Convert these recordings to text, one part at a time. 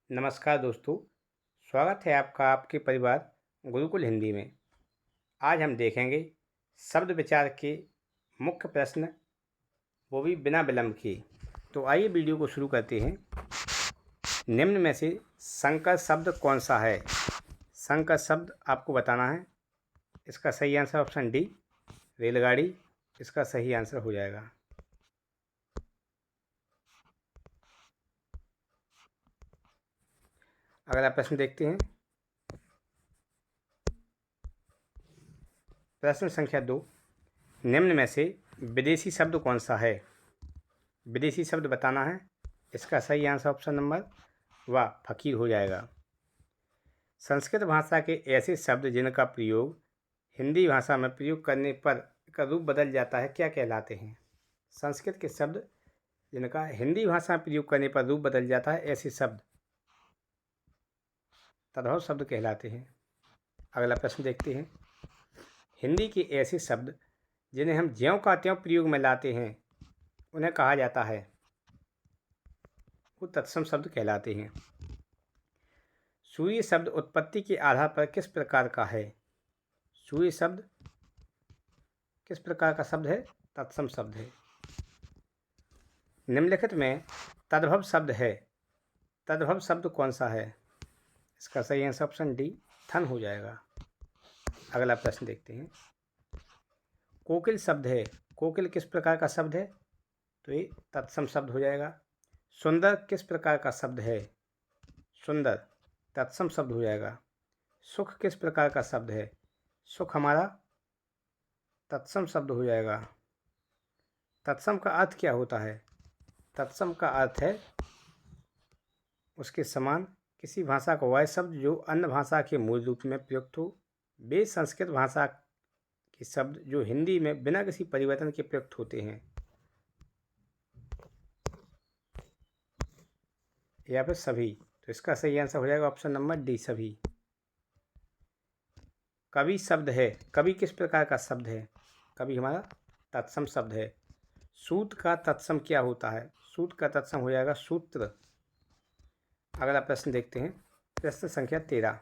नमस्कार दोस्तों, स्वागत है आपका आपके परिवार गुरुकुल हिंदी में। आज हम देखेंगे शब्द विचार के मुख्य प्रश्न, वो भी बिना विलंब के। तो आइए वीडियो को शुरू करते हैं। निम्न में से संकर शब्द कौन सा है? संकर शब्द आपको बताना है। इसका सही आंसर ऑप्शन डी, रेलगाड़ी इसका सही आंसर हो जाएगा। अगला प्रश्न देखते हैं। प्रश्न संख्या 2, निम्न में से विदेशी शब्द कौन सा है? विदेशी शब्द बताना है। इसका सही आंसर ऑप्शन नंबर व फकीर हो जाएगा। संस्कृत भाषा के ऐसे शब्द जिनका प्रयोग हिंदी भाषा में प्रयोग करने पर का रूप बदल जाता है क्या कहलाते हैं? संस्कृत के शब्द जिनका हिंदी भाषा में प्रयोग करने पर रूप बदल जाता है, ऐसे शब्द तद्भव शब्द कहलाते हैं। अगला प्रश्न देखते हैं। हिंदी के ऐसे शब्द जिन्हें हम ज्यों का त्यों प्रयोग में लाते हैं उन्हें कहा जाता है, वो तत्सम शब्द कहलाते हैं। सूर्य शब्द उत्पत्ति के आधार पर किस प्रकार का है? सूर्य शब्द किस प्रकार का शब्द है? तत्सम शब्द है। निम्नलिखित में तद्भव शब्द है, तद्भव शब्द कौन सा है? इसका सही आंसर ऑप्शन डी, थन हो जाएगा। अगला प्रश्न देखते हैं। कोकिल शब्द है, कोकिल किस प्रकार का शब्द है? तो ये तत्सम शब्द हो जाएगा। सुंदर किस प्रकार का शब्द है? सुंदर तत्सम शब्द हो जाएगा। सुख किस प्रकार का शब्द है? सुख हमारा तत्सम शब्द हो जाएगा। तत्सम का अर्थ क्या होता है? तत्सम का अर्थ है उसके समान किसी भाषा का वह शब्द जो अन्य भाषा के मूल रूप में प्रयुक्त हो। वे संस्कृत भाषा के शब्द जो हिंदी में बिना किसी परिवर्तन के प्रयुक्त होते हैं, या फिर सभी। तो इसका सही आंसर हो जाएगा ऑप्शन नंबर डी, सभी। कवि शब्द है, कवि किस प्रकार का शब्द है? कवि हमारा तत्सम शब्द है। सूत का तत्सम क्या होता है? सूत का तत्सम हो जाएगा सूत्र। अगला प्रश्न देखते हैं। प्रश्न संख्या 13,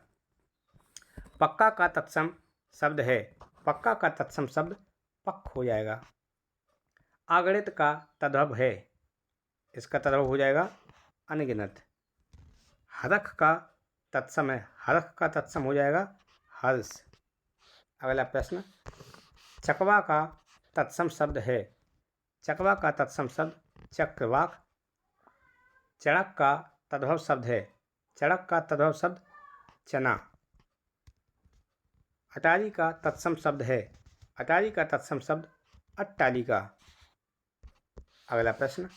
पक्का का तत्सम शब्द है। पक्का का तत्सम शब्द पक्क हो जाएगा। अगणित का तद्भव है, इसका तद्भव हो जाएगा अनगिनत। हरख का तत्सम है, हरख का तत्सम हो जाएगा हर्ष। अगला प्रश्न, चकवा का तत्सम शब्द है। चकवा का तत्सम शब्द चक्रवाक। चड़क का तद्भव शब्द है, चड़क का तद्भव शब्द चना। अटारी का तत्सम शब्द है, अटारी का तत्सम शब्द अट्टालिका। अगला प्रश्न,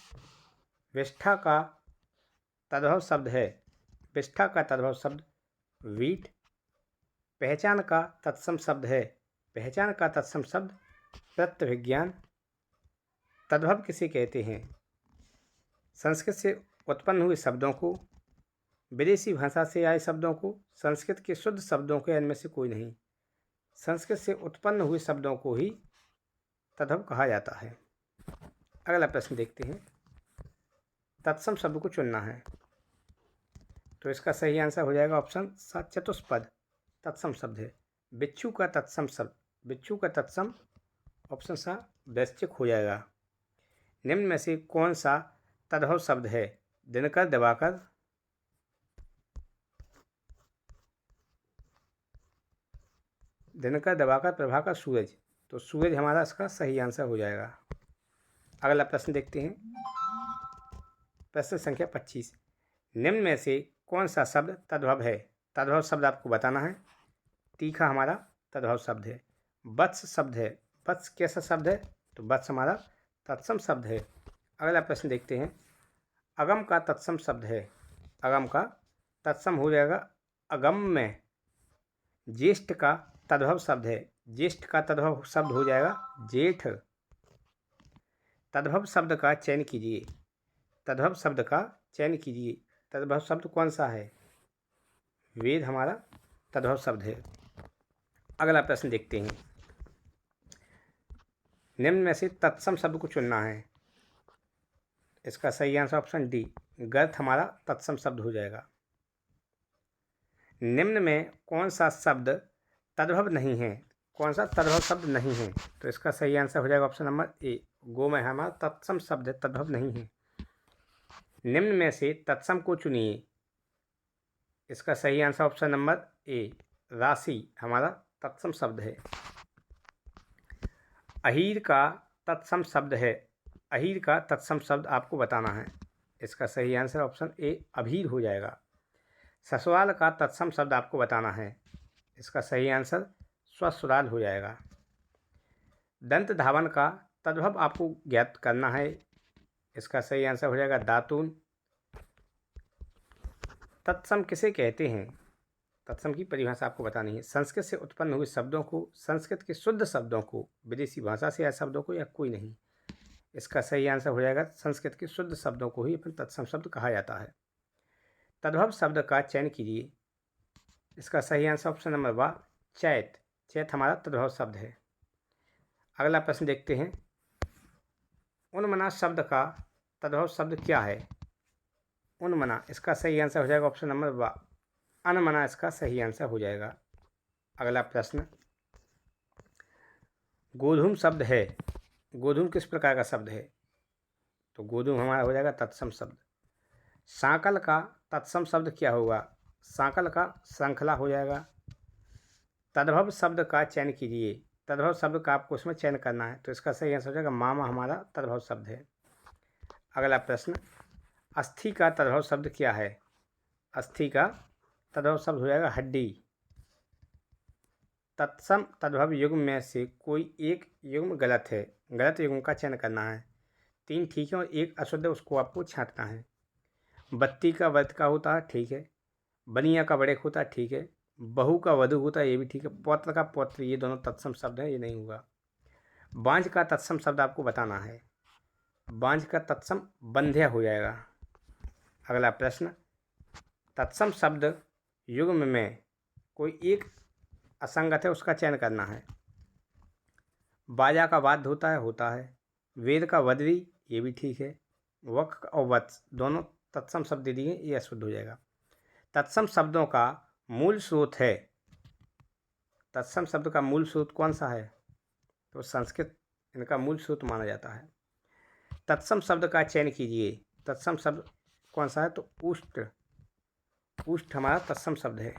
विष्ठा का तद्भव शब्द है। विष्ठा का तद्भव शब्द वीट। पहचान का तत्सम शब्द है, पहचान का तत्सम शब्द तत्वविज्ञान। तद्भव किसे कहते हैं? संस्कृत से उत्पन्न हुए शब्दों को, विदेशी भाषा से आए शब्दों को, संस्कृत के शुद्ध शब्दों के इनमें से कोई नहीं। संस्कृत से उत्पन्न हुए शब्दों को ही तद्भव कहा जाता है। अगला प्रश्न देखते हैं। तत्सम शब्द को चुनना है, तो इसका सही आंसर हो जाएगा ऑप्शन सा, चतुष्पद तत्सम शब्द है। बिच्छू का तत्सम शब्द, बिच्छू का तत्सम ऑप्शन सा वैश्चिक हो जाएगा। निम्न में से कौन सा तद्भव शब्द है? दिनकर, दिवाकर। दिनकर, दिवाकर, प्रभाकर, सूरज। तो सूरज हमारा इसका सही आंसर हो जाएगा। अगला प्रश्न देखते हैं। प्रश्न संख्या 25, निम्न में से कौन सा शब्द तद्भव है? तद्भव शब्द आपको बताना है। तीखा हमारा तद्भव शब्द है। वत्स शब्द है, वत्स कैसा शब्द है? तो वत्स हमारा तत्सम शब्द है। अगला प्रश्न देखते हैं। अगम का तत्सम शब्द है, अगम का तत्सम हो जाएगा अगम में। ज्येष्ठ का तद्भव शब्द है, ज्येष्ठ का तद्भव शब्द हो जाएगा जेठ। तद्भव शब्द का चयन कीजिए, तद्भव शब्द का चयन कीजिए। तद्भव शब्द कौन सा है? वेद हमारा तद्भव शब्द है। अगला प्रश्न देखते हैं। निम्न में से तत्सम शब्द को चुनना है, इसका सही आंसर ऑप्शन डी, गर्थ हमारा तत्सम शब्द हो जाएगा। निम्न में कौन सा शब्द तद्भव नहीं है? कौन सा तद्भव शब्द नहीं है? तो इसका सही आंसर हो जाएगा ऑप्शन नंबर ए, गो में हमारा तत्सम शब्द है, तद्भव नहीं है। निम्न में से तत्सम को चुनिए। इसका सही आंसर ऑप्शन नंबर ए, राशि हमारा तत्सम शब्द है। अहीर का तत्सम शब्द है। अहीर का तत्सम शब्द आपको बताना है। इसका सही आंसर ऑप्शन ए, अभीर हो जाएगा। ससुराल का तत्सम शब्द आपको बताना है। इसका सही आंसर ससुराल हो जाएगा। दंत धावन का तद्भव आपको ज्ञात करना है। इसका सही आंसर हो जाएगा दातून। तत्सम किसे कहते हैं? तत्सम की परिभाषा आपको बतानी है। संस्कृत से उत्पन्न हुए शब्दों को, संस्कृत के शुद्ध शब्दों को, विदेशी भाषा से आए शब्दों को, या कोई नहीं। इसका सही आंसर हो जाएगा संस्कृत के शुद्ध शब्दों को ही अपन तत्सम शब्द कहा जाता है। तद्भव शब्द का चयन कीजिए। इसका सही आंसर ऑप्शन नंबर वा, चैत। चैत हमारा तद्भव शब्द है। अगला प्रश्न देखते हैं। उन्मना शब्द का तद्भव शब्द क्या है? उन्मना, इसका सही आंसर हो जाएगा ऑप्शन नंबर वा, अनमना इसका सही आंसर हो जाएगा। अगला प्रश्न, गोधूम शब्द है। गोधूम किस प्रकार का शब्द है? तो गोधूम हमारा हो जाएगा तत्सम शब्द। सांकल का तत्सम शब्द क्या होगा? सांकल का श्रृंखला हो जाएगा। तद्भव शब्द का चयन कीजिए। तद्भव शब्द का आपको उसमें चयन करना है, तो इसका सही आंसर हो जाएगा मामा हमारा तद्भव शब्द है। अगला प्रश्न, अस्थि का तद्भव शब्द क्या है? अस्थि का तद्भव शब्द हो जाएगा हड्डी। तत्सम तद्भव युग्म में से कोई एक युग्म गलत है। गलत युग्म का चयन करना है। 3 ठीक है और 1 अशुद्ध है, उसको आपको छांटना है। बत्ती का वर्त का होता है, ठीक है। बनिया का बड़ेक होता है, ठीक है। बहू का वधु होता है, ये भी ठीक है। पौत्र का पौत्र, ये दोनों तत्सम शब्द हैं, ये नहीं होगा। बांझ का तत्सम शब्द आपको बताना है। बांझ का तत्सम बंध्या हो जाएगा। अगला प्रश्न, तत्सम शब्द युग्म में कोई एक असंगत है, उसका चयन करना है। बाजा का वाद्य होता है। वेद का वद्री, ये भी ठीक है। वक् और वत्स दोनों तत्सम शब्द दे दिए, ये अशुद्ध हो जाएगा। तत्सम शब्दों का मूल स्रोत है। तत्सम शब्द का मूल स्रोत कौन सा है? तो संस्कृत इनका मूल स्रोत माना जाता है। तत्सम शब्द का चयन कीजिए। तत्सम शब्द कौन सा है? तो उष्ट। उष्ट हमारा तत्सम शब्द है।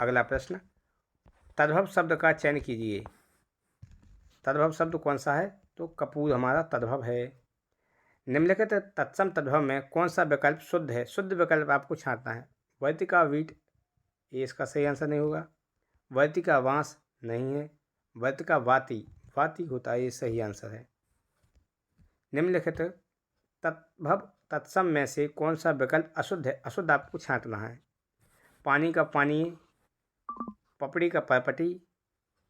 अगला प्रश्न, तद्भव शब्द का चयन कीजिए। तद्भव शब्द कौन सा है? तो कपूर हमारा तद्भव है। निम्नलिखित तत्सम तद्भव में कौन सा विकल्प शुद्ध है? शुद्ध विकल्प आपको छांटना है। वर्तिका वीट, ये इसका सही आंसर नहीं होगा। वर्तिका वांस नहीं है। वर्तिका वाती, वाती होता है, ये सही आंसर है। निम्नलिखित तद्भव तत्सम में से कौन सा विकल्प अशुद्ध है? अशुद्ध आपको छांटना है। पानी का पानी, पपड़ी का परपटी,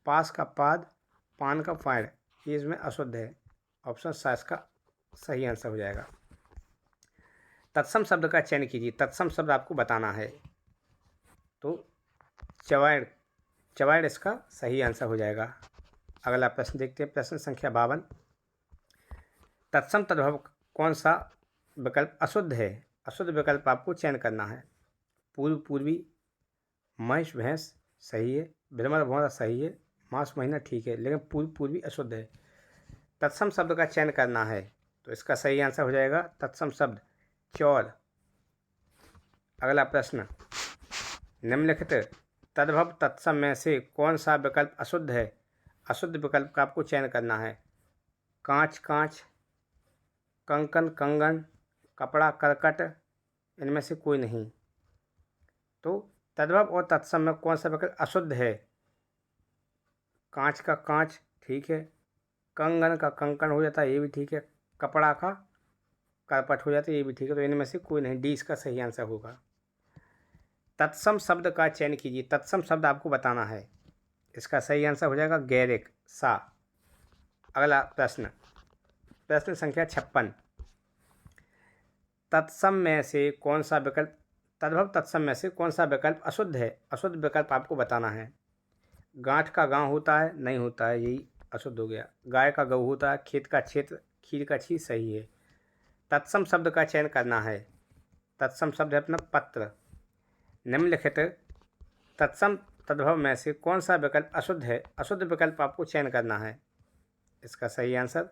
पास का पाद, पान का फाड़, ये इसमें अशुद्ध है। ऑप्शन सा इसका सही आंसर हो जाएगा। तत्सम शब्द का चयन कीजिए। तत्सम शब्द आपको बताना है, तो चवैड़, चवैड़ इसका सही आंसर हो जाएगा। अगला प्रश्न देखते हैं, प्रश्न संख्या 52। तत्सम तद्भव कौन सा विकल्प अशुद्ध है? अशुद्ध विकल्प आपको चयन करना है। पूर्व पूर्वी, महिष भैंस सही है। भ्रमर भौरा सही है। मास महीना ठीक है, लेकिन पूर्व पूर्वी अशुद्ध है। तत्सम शब्द का चयन करना है, तो इसका सही आंसर हो जाएगा तत्सम शब्द चौर। अगला प्रश्न, निम्नलिखित तद्भव तत्सम में से कौन सा विकल्प अशुद्ध है? अशुद्ध विकल्प का आपको चयन करना है। कांच कांच, कंकन कंगन, कपड़ा करकट, इनमें से कोई नहीं। तो तद्भव और तत्सम में कौन सा विकल्प अशुद्ध है? कांच का कांच ठीक है। कंगन का कंकन हो जाता है, ये भी ठीक है। कपड़ा का करपट हो जाता है, ये भी ठीक है। तो इनमें से कोई नहीं, डी इसका सही आंसर होगा। तत्सम शब्द का चयन कीजिए। तत्सम शब्द आपको बताना है। इसका सही आंसर हो जाएगा गैरिक, सा। अगला प्रश्न, प्रश्न संख्या 56। तत्सम में से कौन सा विकल्प, तद्भव तत्सम में से कौन सा विकल्प अशुद्ध है? अशुद्ध विकल्प आपको बताना है। गांठ का गांव होता है, नहीं होता है, यही अशुद्ध हो गया। गाय का गऊ होता है। खेत का क्षेत्र, खीर का छी सही है। तत्सम शब्द का चयन करना है। तत्सम शब्द है अपना पत्र। निम्नलिखित तत्सम तद्भव में से कौन सा विकल्प अशुद्ध है? अशुद्ध विकल्प आपको चयन करना है। इसका सही आंसर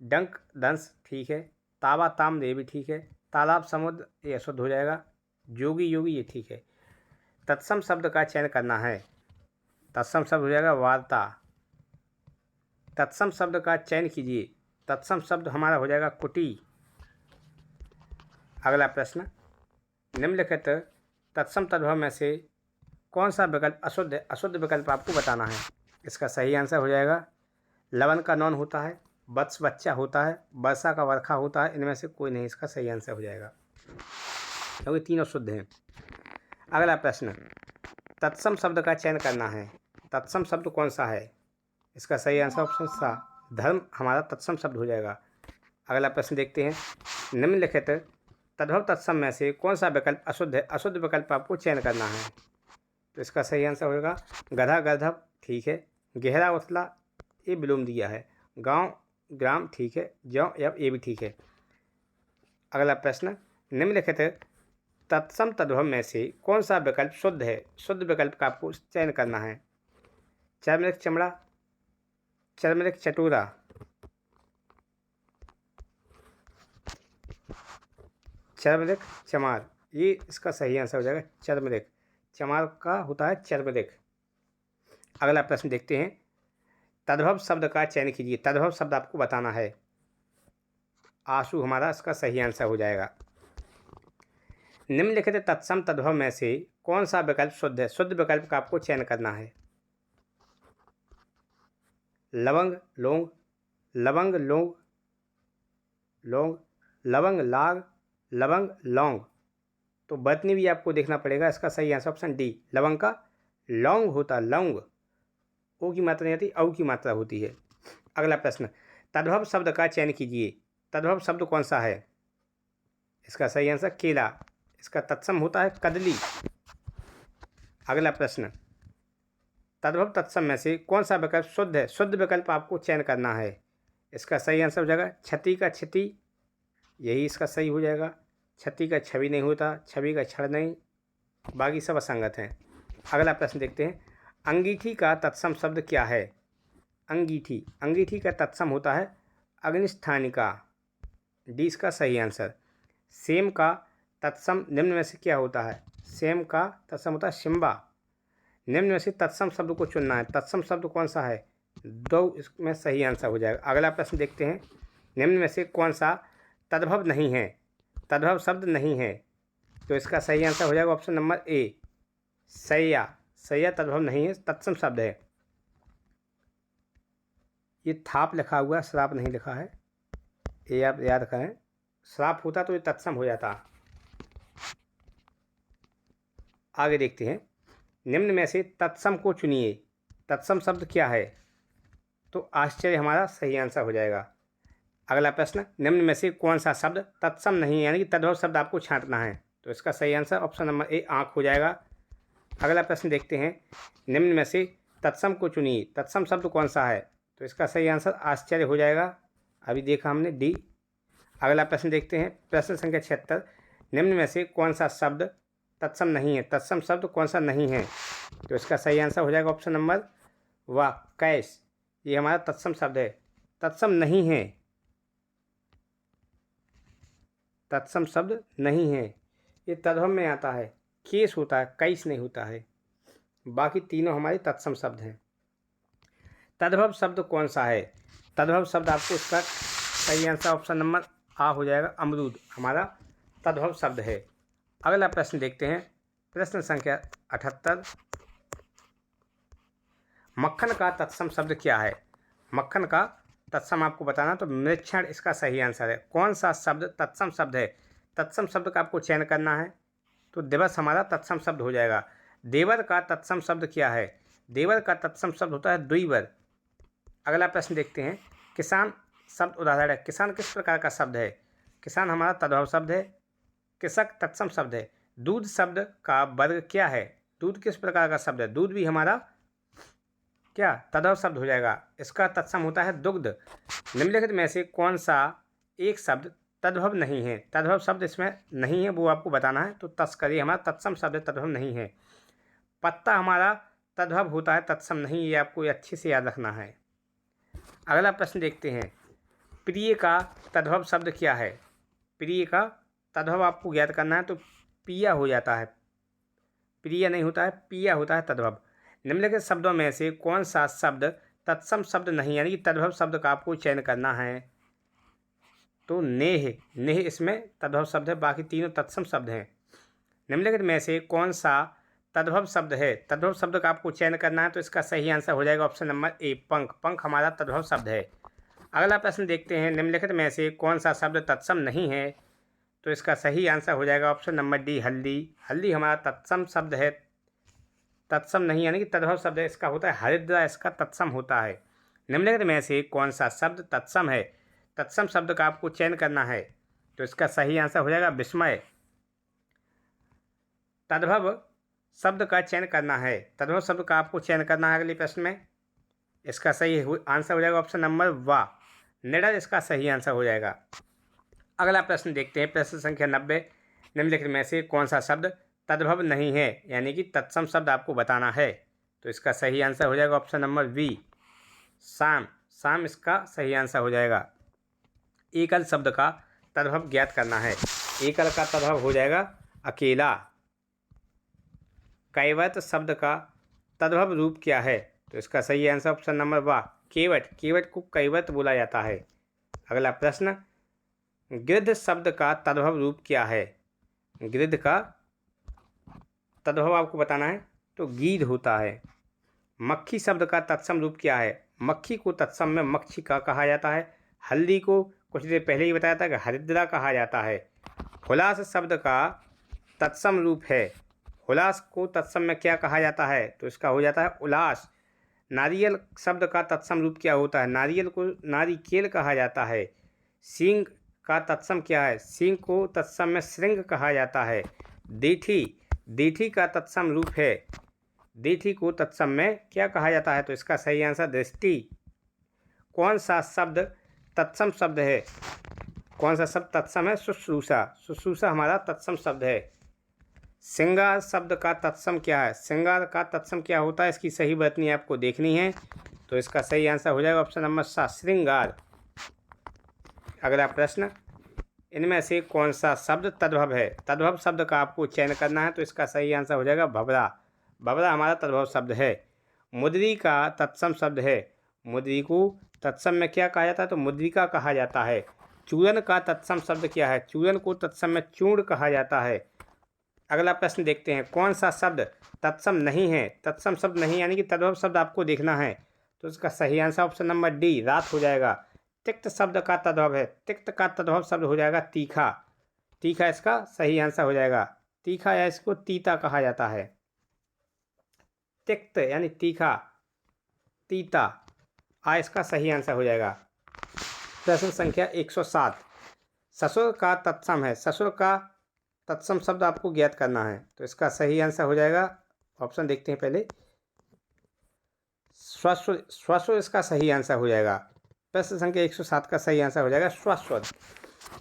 डंक दंश ठीक है, तावा ताम्र ये भी ठीक है, तालाब समुद्र ये अशुद्ध हो जाएगा, जोगी योगी ये ठीक है। तत्सम शब्द का चयन करना है। तत्सम शब्द हो जाएगा वार्ता। तत्सम शब्द का चयन कीजिए। तत्सम शब्द हमारा हो जाएगा कुटी। अगला प्रश्न, निम्नलिखित तत्सम तद्भव में से कौन सा विकल्प अशुद्ध है? अशुद्ध विकल्प आपको बताना है। इसका सही आंसर हो जाएगा लवन का नौन होता है, वत्स बच्चा होता है, वर्षा का वर्षा होता है, इनमें से कोई नहीं इसका सही आंसर हो जाएगा, क्योंकि तीनों शुद्ध हैं। अगला प्रश्न, तत्सम शब्द का चयन करना है। तत्सम शब्द कौन सा है? इसका सही आंसर ऑप्शन सा धर्म हमारा तत्सम शब्द हो जाएगा। अगला प्रश्न देखते हैं, निम्नलिखित तद्भव तत्सम में से कौन सा विकल्प अशुद्ध है? अशुद्ध विकल्प आपको चयन करना है। तो इसका सही आंसर होगा गधा गर्धव ठीक है, गहरा उथला ये विलोम दिया है, गांव ग्राम ठीक है, ज्यों यब ये भी ठीक है। अगला प्रश्न, निम्नलिखित तत्सम तद्भव में से कौन सा विकल्प शुद्ध है? शुद्ध विकल्प का आपको चयन करना है। चर्मरिक चमड़ा, चर्मरिक चटूरा, चर्मरिक चमार, ये इसका सही आंसर हो जाएगा चर्मरिक। चमार का होता है चर्मरिक। अगला प्रश्न देखते हैं, तद्भव शब्द का चयन कीजिए। तद्भव शब्द आपको बताना है। आंसू हमारा इसका सही आंसर हो जाएगा। निम्नलिखित तत्सम तद्भव में से कौन सा विकल्प शुद्ध है? शुद्ध विकल्प का आपको चयन करना है। लवंग लौंग, लवंग लौंग लौंग, लवंग लाग, लवंग लौंग। तो बतनी भी आपको देखना पड़ेगा। इसका सही आंसर ऑप्शन डी लवंग का लौंग होता, लौंग ओ की मात्रा नहीं आती, औ की मात्रा होती है। अगला प्रश्न, तद्भव शब्द का चयन कीजिए। तद्भव शब्द कौन सा है? इसका सही आंसर केला। इसका तत्सम होता है कदली। अगला प्रश्न, तद्भव तत्सम में से कौन सा विकल्प शुद्ध है? शुद्ध विकल्प आपको चयन करना है। इसका सही आंसर हो जाएगा छति का क्षति, यही इसका सही हो जाएगा। छति का छवि नहीं होता, छवि का क्षण नहीं, बाकी सब असंगत हैं। अगला प्रश्न देखते हैं, अंगीठी का तत्सम शब्द क्या है? अंगीठी, अंगीठी का तत्सम होता है अग्निष्ठानिका, डी इसका सही आंसर। सेम का तत्सम निम्न में से क्या होता है? सेम का तत्सम होता है शिम्बा। निम्न में से तत्सम शब्द को चुनना है। तत्सम शब्द कौन सा है? दो, इसमें सही आंसर हो जाएगा। अगला प्रश्न देखते हैं, निम्न में से कौन सा तद्भव नहीं है? तद्भव शब्द नहीं है, तो इसका सही आंसर हो जाएगा ऑप्शन नंबर ए सैया। सैया तद्भव नहीं है, तत्सम शब्द है। ये थाप लिखा हुआ है, श्राप नहीं लिखा है, ये आप याद करें। श्राप होता तो ये तत्सम हो जाता। आगे देखते हैं, निम्न में से तत्सम को चुनिए। तत्सम शब्द क्या है? तो आश्चर्य हमारा सही आंसर हो जाएगा। अगला प्रश्न, निम्न में से कौन सा शब्द तत्सम नहीं है, यानी कि तद्भव शब्द आपको छांटना है। तो इसका सही आंसर ऑप्शन नंबर ए आँख हो जाएगा। अगला प्रश्न देखते हैं, निम्न में से तत्सम को चुनिए। तत्सम शब्द कौन सा है? तो इसका सही आंसर आश्चर्य हो जाएगा, अभी देखा हमने डी। अगला प्रश्न देखते हैं, प्रश्न संख्या 76, निम्न में से कौन सा शब्द तत्सम नहीं है? तत्सम शब्द कौन सा नहीं है? तो इसका सही आंसर हो जाएगा ऑप्शन नंबर वाह कैश, ये हमारा तत्सम शब्द है। तत्सम नहीं है, तत्सम शब्द नहीं है, ये तद्भव में आता है। केस होता है, कैस नहीं होता है। बाकी तीनों हमारे तत्सम शब्द हैं। तद्भव शब्द कौन सा है? तद्भव शब्द आपको इसका सही आंसर ऑप्शन नंबर आ हो जाएगा, अमरूद हमारा तद्भव शब्द है। अगला प्रश्न देखते हैं, प्रश्न संख्या 78, मक्खन का तत्सम शब्द क्या है? मक्खन का तत्सम आपको बताना, तो मृक्षण इसका सही आंसर है। कौन सा शब्द तत्सम शब्द है? तत्सम शब्द का आपको चयन करना है, तो दिवस हमारा तत्सम शब्द हो जाएगा। देवर का तत्सम शब्द क्या है? देवर का तत्सम शब्द होता है द्विवर। अगला प्रश्न देखते हैं, किसान शब्द उदाहरण है। किसान किस प्रकार का शब्द है? किसान हमारा तद्भव शब्द है। कृषक तत्सम शब्द है। दूध शब्द का वर्ग क्या है? दूध किस प्रकार का शब्द है? दूध भी हमारा क्या तद्भव शब्द हो जाएगा। इसका तत्सम होता है दुग्ध। निम्नलिखित में से कौन सा एक शब्द तद्भव नहीं है? तद्भव शब्द इसमें नहीं है, वो आपको बताना है। तो तस्करी हमारा तत्सम शब्द है, तद्भव नहीं है। पत्ता हमारा तद्भव होता है, तत्सम नहीं। ये आपको अच्छे से याद रखना है। अगला प्रश्न देखते हैं, प्रिय का तद्भव शब्द क्या है? प्रिय का तद्भव आपको ज्ञात करना है, तो पिया हो जाता है, प्रिय नहीं होता है, पिया होता है तद्भव। निम्नलिखित शब्दों में से कौन सा शब्द तत्सम शब्द नहीं, यानी कि तद्भव शब्द का आपको चयन करना है? तो नेह, नेह इसमें तद्भव शब्द है, बाकी तीनों तत्सम शब्द हैं। निम्नलिखित में से कौन सा तद्भव शब्द है? तद्भव शब्द का आपको चयन करना है, तो इसका सही आंसर हो जाएगा ऑप्शन नंबर ए, पंख। पंख हमारा तद्भव शब्द है। अगला प्रश्न देखते हैं, निम्नलिखित में से कौन सा शब्द तत्सम नहीं है? तो इसका सही आंसर हो जाएगा ऑप्शन नंबर डी, हल्दी। हल्दी हमारा तत्सम शब्द है, तत्सम नहीं यानी कि तद्भव शब्द है। इसका होता है हरिद्रा, इसका तत्सम होता है। निम्नलिखित में से कौन सा शब्द तत्सम है? तत्सम शब्द का आपको चयन करना है, तो इसका सही आंसर हो जाएगा विस्मय। तद्भव शब्द का चयन करना है, तद्भव शब्द का आपको चयन करना है अगले प्रश्न में। इसका सही आंसर हो जाएगा ऑप्शन नंबर वा, निडर इसका सही आंसर हो जाएगा। अगला प्रश्न देखते हैं, प्रश्न संख्या 90। निम्नलिखित में से कौन सा शब्द तद्भव नहीं है, यानी कि तत्सम शब्द आपको बताना है? तो इसका सही आंसर हो जाएगा ऑप्शन नंबर बी, शाम। शाम इसका सही आंसर हो जाएगा। एकल शब्द का तद्भव ज्ञात करना है, एकल का तद्भव हो जाएगा अकेला। कैवट शब्द का तद्भव रूप क्या है? तो इसका सही आंसर ऑप्शन नंबर वा, केवट। केवट को कैवट बोला जाता है। अगला प्रश्न, गिद्ध शब्द का तद्भव रूप क्या है? गिद्ध का तद्भव आपको बताना है, तो गीध होता है। मक्खी शब्द का तत्सम रूप क्या है? मक्खी को तत्सम में मक्षिका कहा जाता है। हल्दी को कुछ देर पहले ही बताया था कि हरिद्रा कहा जाता है। हुलास शब्द का तत्सम रूप है, हुलास को तत्सम में क्या कहा जाता है? तो इसका हो जाता है उल्लास। नारियल शब्द का तत्सम रूप क्या होता है? नारियल को नारिकेल कहा जाता है। सींग का तत्सम क्या है? सींग को तत्सम में श्रृंग कहा जाता है। दीठी, दीठी का तत्सम रूप है, दीठी को तत्सम में क्या कहा जाता है? तो इसका सही आंसर दृष्टि। कौन सा शब्द तत्सम शब्द है? कौन सा शब्द तत्सम है? शुश्रूषा। शुश्रूषा हमारा तत्सम शब्द है। श्रृंगार शब्द का तत्सम क्या है? श्रृंगार का तत्सम क्या होता है? इसकी सही वर्तनी आपको देखनी है, तो इसका सही आंसर हो जाएगा ऑप्शन नंबर सा, श्रृंगार। अगला प्रश्न, इनमें से कौन सा शब्द तद्भव है? तद्भव शब्द का आपको चयन करना है, तो इसका सही आंसर हो जाएगा भवरा। भवरा हमारा तद्भव शब्द है। मुद्री का तत्सम शब्द है, मुद्री को तत्सम में क्या कहा जाता है? तो मुद्रिका कहा जाता है। चूरन का तत्सम शब्द क्या है? चूरन को तत्सम में चूर्ण कहा जाता है। अगला प्रश्न देखते हैं, कौन सा शब्द तत्सम नहीं है? तत्सम शब्द नहीं यानी कि तद्भव शब्द आपको देखना है, तो इसका सही आंसर ऑप्शन नंबर डी, रात हो जाएगा। तिक्त शब्द का तद्भव है, तिक्त का तद्भव शब्द हो जाएगा तीखा। तीखा इसका सही आंसर हो जाएगा। तीखा या इसको तीता कहा जाता है। तिक्त यानी तीखा, तीता, आ इसका सही आंसर हो जाएगा। प्रश्न संख्या 107। ससुर का तत्सम है, ससुर का तत्सम शब्द आपको ज्ञात करना है, तो इसका सही आंसर हो जाएगा, ऑप्शन देखते हैं पहले, स्वस्वर। स्वस्वर इसका सही आंसर हो जाएगा। प्रश्न संख्या 107 का सही आंसर हो जाएगा स्वस्वर।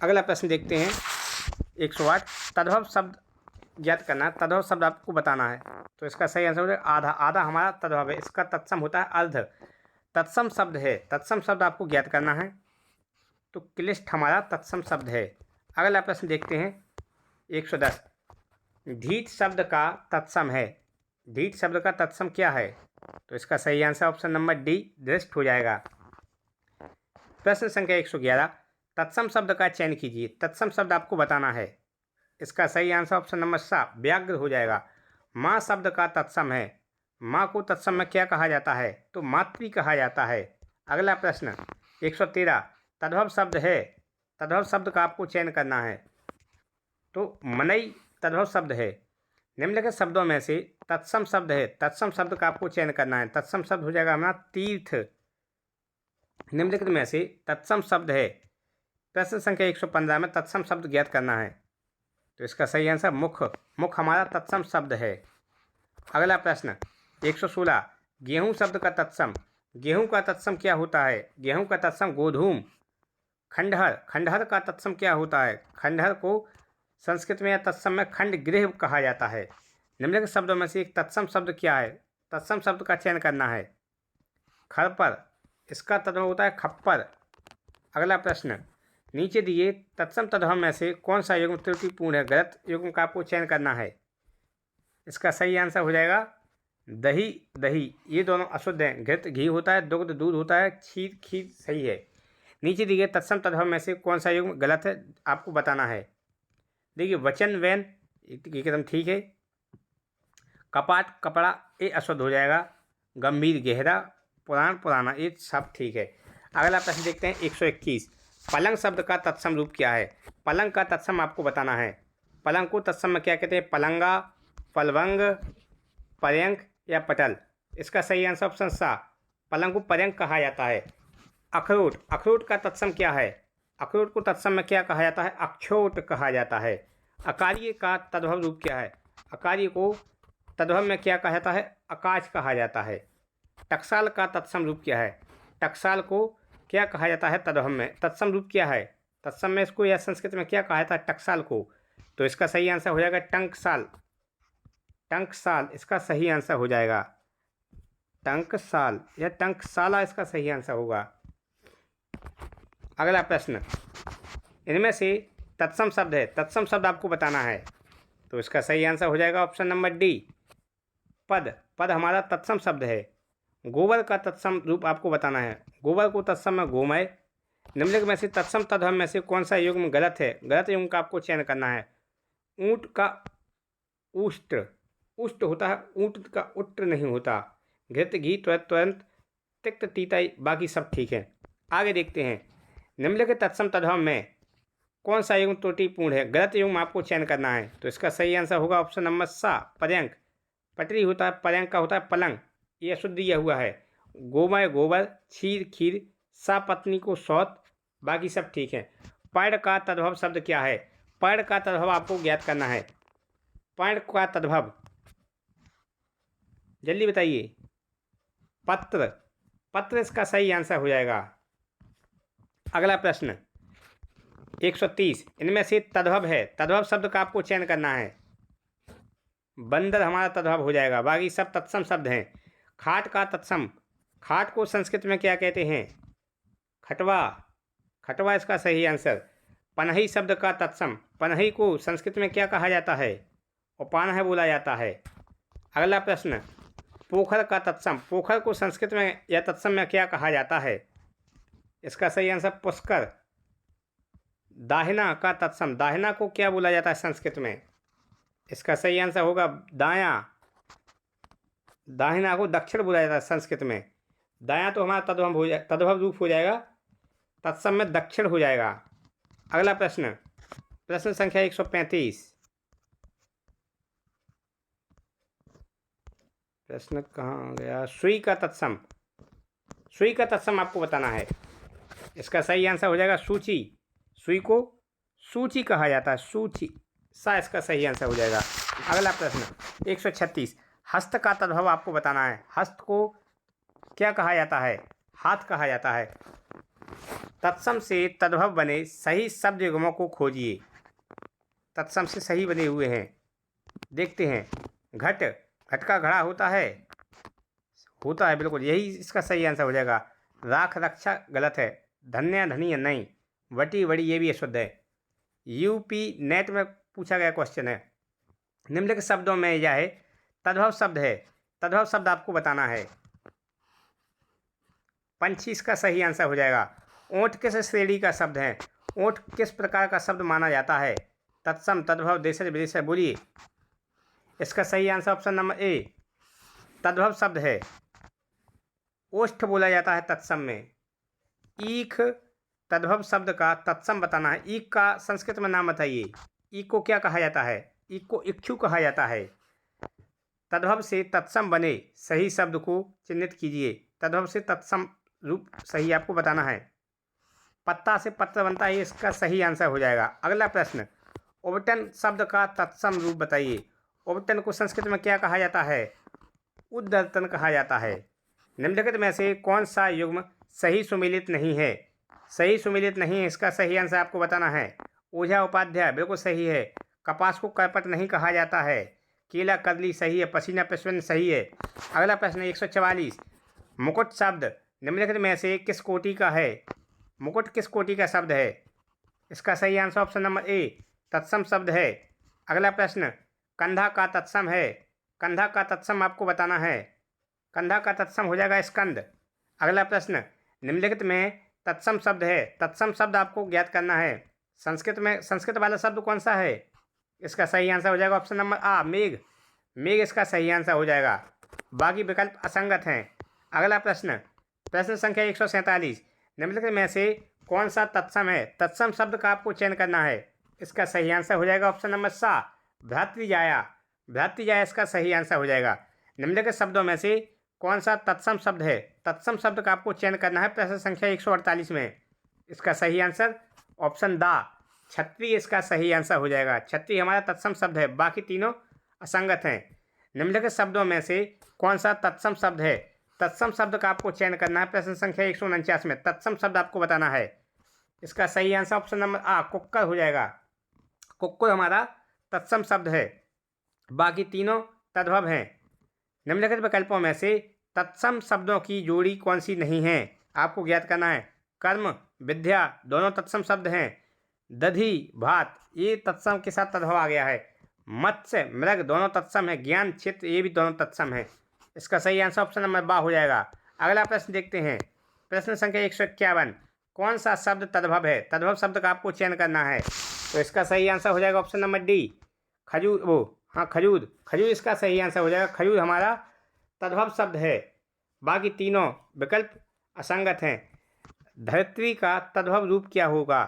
अगला प्रश्न देखते हैं 108। तद्भव शब्द ज्ञात करना, तद्भव शब्द आपको बताना है, तो इसका सही आंसर हो जाएगा आधा। आधा हमारा तद्भव है, इसका तत्सम होता है अर्ध। तत्सम शब्द है, तत्सम शब्द आपको ज्ञात करना है, तो क्लिष्ट हमारा तत्सम शब्द है। अगला प्रश्न देखते हैं 110। ढीठ शब्द का तत्सम है, ढीठ शब्द का तत्सम क्या है? तो इसका सही आंसर ऑप्शन नंबर डी, दृष्ट हो जाएगा। प्रश्न संख्या 111। तत्सम शब्द का चयन कीजिए, तत्सम शब्द आपको बताना है, इसका सही आंसर ऑप्शन नंबर सा, व्याघ्र हो जाएगा। माँ शब्द का तत्सम है, माँ को तत्सम में क्या कहा जाता है? तो मातृ कहा जाता है। अगला प्रश्न 113। तद्भव शब्द है, तद्भव शब्द का आपको चयन करना है, तो मनई तद्भव शब्द है। निम्नलिखित शब्दों में से तत्सम शब्द है, तत्सम शब्द का आपको चयन करना है, तत्सम शब्द हो जाएगा हमारा तीर्थ। निम्नलिखित में से तत्सम शब्द है, प्रश्न संख्या 115 में तत्सम शब्द ज्ञात करना है, तो इसका सही आंसर मुख। मुख हमारा तत्सम शब्द है। अगला प्रश्न 116। गेहूं शब्द का तत्सम, गेहूं का तत्सम क्या होता है? गेहूं का तत्सम गोधूम। खंडहर, खंडहर का तत्सम क्या होता है? खंडहर को संस्कृत में या तत्सम में खंड गृह कहा जाता है। निम्नलिखित शब्दों में से एक तत्सम शब्द क्या है? तत्सम शब्द का चयन करना है। खरपर, इसका तद्भव होता है खप्पर। अगला प्रश्न, नीचे दिए तत्सम तद्भव में से कौन सा युग्म त्रुटिपूर्ण है? गलत युग्म का आपको चयन करना है। इसका सही आंसर हो जाएगा दही दही, ये दोनों अशुद्ध हैं। घृत घी होता है, दुग्ध दूध होता है, क्षीर खीर सही है। नीचे दिए तत्सम तद्भव में से कौन सा युग्म गलत है आपको बताना है। देखिए वचन वैन एकदम ठीक है। कपाट कपड़ा ये अशुद्ध हो जाएगा। गंभीर गहरा, पुराण पुराना, ये सब ठीक है। अगला प्रश्न देखते हैं 121। पलंग शब्द का तत्सम रूप क्या है? पलंग का तत्सम आपको बताना है। पलंग को तत्सम में क्या कहते हैं? पलंगा, पलवंग, पर्यंक या पटल। इसका सही आंसर ऑप्शन सा, पलंग को पर्यंक कहा जाता है। अखरोट, अखरोट का तत्सम क्या है? अखरोट को तत्सम में क्या कहा जाता है? अक्षोट कहा जाता है। अकार्य का तद्भव रूप क्या है? अकार्य को तद्भव में क्या कहा जाता है? अकाच कहा जाता है। टकसाल का तत्सम रूप क्या है? टकसाल को क्या कहा जाता है तद्भव में? तत्सम रूप क्या है? तत्सम में इसको या संस्कृत में क्या कहा जाता है? टकसाल को। तो इसका सही आंसर हो जाएगा टंकसाल। टंकसाल इसका सही आंसर हो जाएगा। टंकसाल या टंकसाला इसका सही आंसर होगा। अगला प्रश्न, इनमें से तत्सम शब्द है, तत्सम शब्द आपको बताना है। तो इसका सही आंसर हो जाएगा ऑप्शन नंबर डी, पद। पद हमारा तत्सम शब्द है। गोबर का तत्सम रूप आपको बताना है। गोबर को तत्सम में गोमय। निम्नलिखित में से तत्सम तद्भव में से कौन सा युग्म गलत है? गलत युग्म का आपको चयन करना है। ऊंट का उष्ट, उष्ट होता है, ऊंट का उट्ट नहीं होता। घृत घी तुरंत तुरंत, तिक्त तीता, बाकी सब ठीक है। आगे देखते हैं, निम्नलिखित तत्सम तद्भव में कौन सा युग्म त्रुटिपूर्ण है? गलत युग्म आपको चयन करना है। तो इसका सही आंसर होगा ऑप्शन नंबर सा, पर्यंक। पटरी होता है, पर्यंक का होता है पलंग, ये अशुद्ध दिया हुआ है। गोमय गोबर, क्षीर खीर, सा पत्नी को सौत, बाकी सब ठीक है। पर्ण का तद्भव शब्द क्या है? पर्ण का तद्भव आपको ज्ञात करना है। पर्ण का तद्भव जल्दी बताइए। पत्र, पत्र इसका सही आंसर हो जाएगा। अगला प्रश्न 130, इनमें से तद्भव है, तद्भव शब्द का आपको चयन करना है। बंदर हमारा तद्भव हो जाएगा, बाकी सब तत्सम शब्द हैं। खाट का तत्सम, खाट को संस्कृत में क्या कहते हैं? खटवा, खटवा इसका सही आंसर। पनही शब्द का तत्सम, पनही को संस्कृत में क्या कहा जाता है? उपानह बोला जाता है। अगला प्रश्न, पोखर का तत्सम, पोखर को संस्कृत में या तत्सम में क्या कहा जाता है? इसका सही आंसर पुष्कर। दाहिना का तत्सम, दाहिना को क्या बोला जाता है संस्कृत में? इसका सही आंसर होगा दायां। दाहिना को दक्षिण बोला जाता है संस्कृत में। दायां तो हमारा तद्भव रूप हो जाएगा, तत्सम में दक्षिण हो जाएगा। अगला प्रश्न, प्रश्न संख्या 135। प्रश्न कहाँ गया? सुई का तत्सम, सुई का तत्सम आपको बताना है। इसका सही आंसर हो जाएगा सूची। सुई को सूची कहा जाता है, सूची, सा इसका सही आंसर हो जाएगा। अगला प्रश्न 136, हस्त का तद्भव आपको बताना है। हस्त को क्या कहा जाता है? हाथ कहा जाता है। तत्सम से तद्भव बने सही शब्द युग्मों को खोजिए। तत्सम से सही बने हुए हैं, देखते हैं। घट, घट का घड़ा होता है, होता है बिल्कुल, यही इसका सही आंसर हो जाएगा। राख रक्षा गलत है। धन्य धनीय नहीं। वटी वड़ी ये भी अशुद्ध है। यूपी नेट में पूछा गया क्वेश्चन है। निम्नलिखित शब्दों में यह है तद्भव शब्द है, तद्भव शब्द आपको बताना है। पंछी इसका सही आंसर हो जाएगा। ओंठ किस श्रेणी का शब्द है? ओंठ किस प्रकार का शब्द माना जाता है? तत्सम, तद्भव, देशज विदेशज, बोलिए। इसका सही आंसर ऑप्शन नंबर ए, तद्भव शब्द है। ओष्ठ बोला जाता है तत्सम में। ईख तद्भव शब्द का तत्सम बताना है। ईख का संस्कृत में नाम बताइए। ईख को क्या कहा जाता है? ईख को इक्षु कहा जाता है। तद्भव से तत्सम बने सही शब्द को चिन्हित कीजिए। तद्भव से तत्सम रूप सही आपको बताना है। पत्ता से पत्र बनता है, इसका सही आंसर हो जाएगा। अगला प्रश्न, उबटन शब्द का तत्सम रूप बताइए। उबटन को संस्कृत में क्या कहा जाता है? उद्धर्तन कहा जाता है। निम्नलिखित में से कौन सा युग्म सही सुमेलित नहीं है? सही सुमेलित नहीं है, इसका सही आंसर आपको बताना है। ओझा उपाध्याय बिल्कुल सही है। कपास को करपट नहीं कहा जाता है। केला कदली सही है, पसीना प्रश्न सही है। अगला प्रश्न 144, मुकुट शब्द निम्नलिखित में से किस कोटि का है? मुकुट किस कोटि का शब्द है? इसका सही आंसर ऑप्शन नंबर ए तत्सम शब्द है। अगला प्रश्न कंधा का तत्सम है। कंधा का तत्सम आपको बताना है। कंधा का तत्सम हो जाएगा स्कंद। अगला प्रश्न निम्नलिखित में तत्सम शब्द है। तत्सम शब्द आपको ज्ञात करना है। संस्कृत वाला शब्द कौन सा है? इसका सही आंसर हो जाएगा ऑप्शन नंबर आ मेघ। मेघ इसका सही आंसर हो जाएगा। बाकी विकल्प असंगत हैं। अगला प्रश्न संख्या 147, निम्नलिखित में से कौन सा तत्सम है? तत्सम शब्द का आपको चयन करना है। इसका सही आंसर हो जाएगा ऑप्शन नंबर सा भ्रातृजाया। भ्रातृजाया इसका सही आंसर हो जाएगा। निम्नलिखित शब्दों में से कौन सा तत्सम शब्द है? तत्सम शब्द का आपको चयन करना है प्रश्न संख्या 148 में। इसका सही आंसर ऑप्शन दा छत्री इसका सही आंसर हो जाएगा। छत्री हमारा तत्सम शब्द है, बाकी तीनों असंगत हैं। निम्नलिखित शब्दों में से कौन सा तत्सम शब्द है? तत्सम शब्द का आपको चयन करना है प्रश्न संख्या 149 में। तत्सम शब्द आपको बताना है। इसका सही आंसर ऑप्शन नंबर आ कुक्कर हो जाएगा। कुक्कुर हमारा तत्सम शब्द है, बाकी तीनों तद्भव हैं। निम्नलिखित विकल्पों में से तत्सम शब्दों की जोड़ी कौन सी नहीं है? आपको ज्ञात करना है। कर्म विद्या दोनों तत्सम शब्द हैं। दधि भात ये तत्सम के साथ तद्भव आ गया है। मत्स्य मृग दोनों तत्सम है। ज्ञान क्षेत्र ये भी दोनों तत्सम है। इसका सही आंसर ऑप्शन नंबर बा हो जाएगा। अगला प्रश्न देखते हैं। प्रश्न संख्या 151, कौन सा शब्द तद्भव है? तद्भव शब्द का आपको चयन करना है। तो इसका सही आंसर हो जाएगा ऑप्शन नंबर डी खजूर। खजूर। खजूर इसका सही आंसर हो जाएगा। खजूर हमारा तद्भव शब्द है, बाकी तीनों विकल्प असंगत हैं। धरित्री का तद्भव रूप क्या होगा?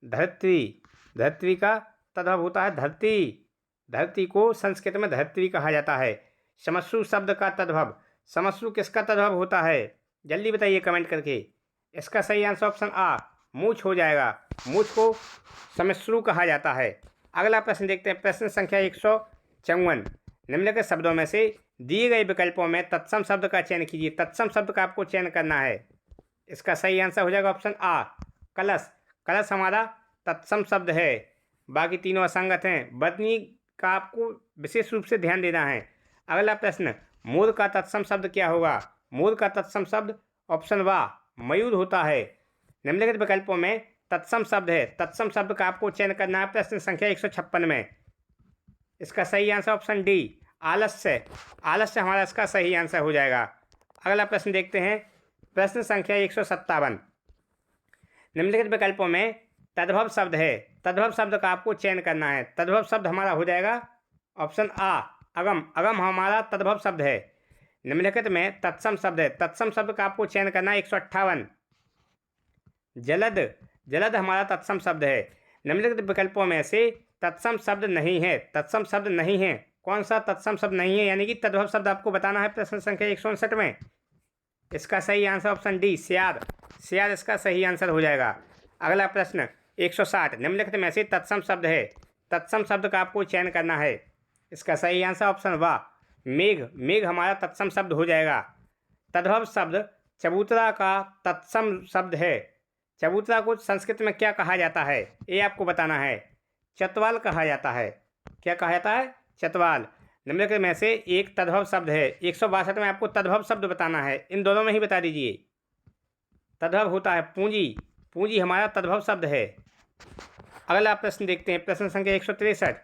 धरित्री का तद्भव होता है धरती। धरती को संस्कृत में धरित्री कहा जाता है। समश्रु शब्द का तद्भव, समश्रु किसका तद्भव होता है? जल्दी बताइए कमेंट करके। इसका सही आंसर ऑप्शन आ मूछ हो जाएगा। मूछ को समश्रु कहा जाता है। अगला प्रश्न देखते हैं। प्रश्न संख्या 154, निम्नलिखित शब्दों में से दिए गए विकल्पों में तत्सम शब्द का चयन कीजिए। तत्सम शब्द का आपको चयन करना है। इसका सही आंसर हो जाएगा ऑप्शन आ कलश। कलश हमारा तत्सम शब्द है, बाकी तीनों असंगत हैं। बदनी का आपको विशेष रूप से ध्यान देना है। अगला प्रश्न मोर का तत्सम शब्द क्या होगा? मोर का तत्सम शब्द ऑप्शन वा मयूर होता है। निम्नलिखित विकल्पों में तत्सम शब्द है। तत्सम शब्द का आपको चयन करना है प्रश्न संख्या 156 में। इसका सही आंसर ऑप्शन डी आलस्य। आलस्य हमारा इसका सही आंसर हो जाएगा। अगला प्रश्न देखते हैं। प्रश्न संख्या 157, निम्नलिखित विकल्पों में तद्भव शब्द है। तद्भव शब्द का आपको चयन करना है। तद्भव शब्द हमारा हो जाएगा ऑप्शन आ अगम। अगम हमारा तद्भव शब्द है। निम्नलिखित में तत्सम शब्द है। तत्सम शब्द का आपको चयन करना है 158 जलद। जलद हमारा तत्सम शब्द है। निम्नलिखित विकल्पों में से तत्सम शब्द नहीं है। तत्सम शब्द नहीं है। कौन सा तत्सम शब्द नहीं है, यानी कि तद्भव शब्द आपको बताना है प्रश्न संख्या 159 में। इसका सही आंसर ऑप्शन डी सियार। सियार इसका सही आंसर हो जाएगा। अगला प्रश्न 160, निम्नलिखित में से तत्सम शब्द है। तत्सम शब्द का आपको चयन करना है। इसका सही आंसर ऑप्शन वा मेघ। मेघ हमारा तत्सम शब्द हो जाएगा। तद्भव शब्द चबूतरा का तत्सम शब्द है। चबूतरा को संस्कृत में क्या कहा जाता है, ये आपको बताना है। चतवाल कहा जाता है। क्या कहा जाता है? चतवाल। निम्नलिखित में से एक तद्भव शब्द है। 162 में आपको तद्भव शब्द बताना है। इन दोनों में ही बता दीजिए। तद्भव होता है पूंजी। पूंजी हमारा तद्भव शब्द है। अगला प्रश्न देखते हैं। प्रश्न संख्या 163,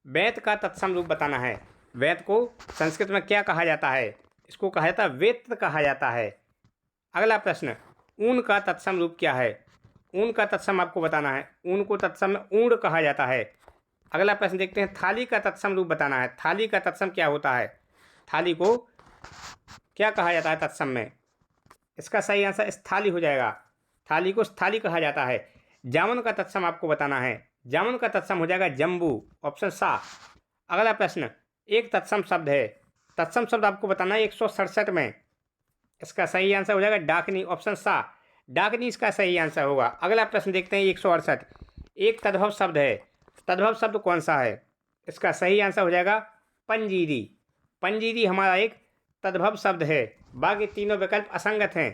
वेद का तत्सम रूप बताना है। वेद को संस्कृत में क्या कहा जाता है? इसको कहा जाता है वेत्र कहा जाता है। अगला प्रश्न ऊन का तत्सम रूप क्या है? ऊन का तत्सम आपको बताना है। ऊन को तत्सम में ऊण कहा जाता है। अगला प्रश्न देखते हैं। थाली का तत्सम रूप बताना है। थाली का तत्सम क्या होता है? थाली को क्या कहा जाता है तत्सम में? इसका सही आंसर स्थाली हो जाएगा। थाली को स्थाली कहा जाता है। जामुन का तत्सम आपको बताना है। जामुन का तत्सम हो जाएगा जम्बू, ऑप्शन सा। अगला प्रश्न एक तत्सम शब्द है। तत्सम शब्द आपको बताना है 167 में। इसका सही आंसर हो जाएगा डाकनी, ऑप्शन सा। डाकनी इसका सही आंसर होगा। अगला प्रश्न देखते हैं 168, एक तद्भव शब्द है। तद्भव शब्द कौन सा है? इसका सही आंसर हो जाएगा पंजीरी। पंजीरी हमारा एक तद्भव शब्द है, बाकी तीनों विकल्प असंगत हैं।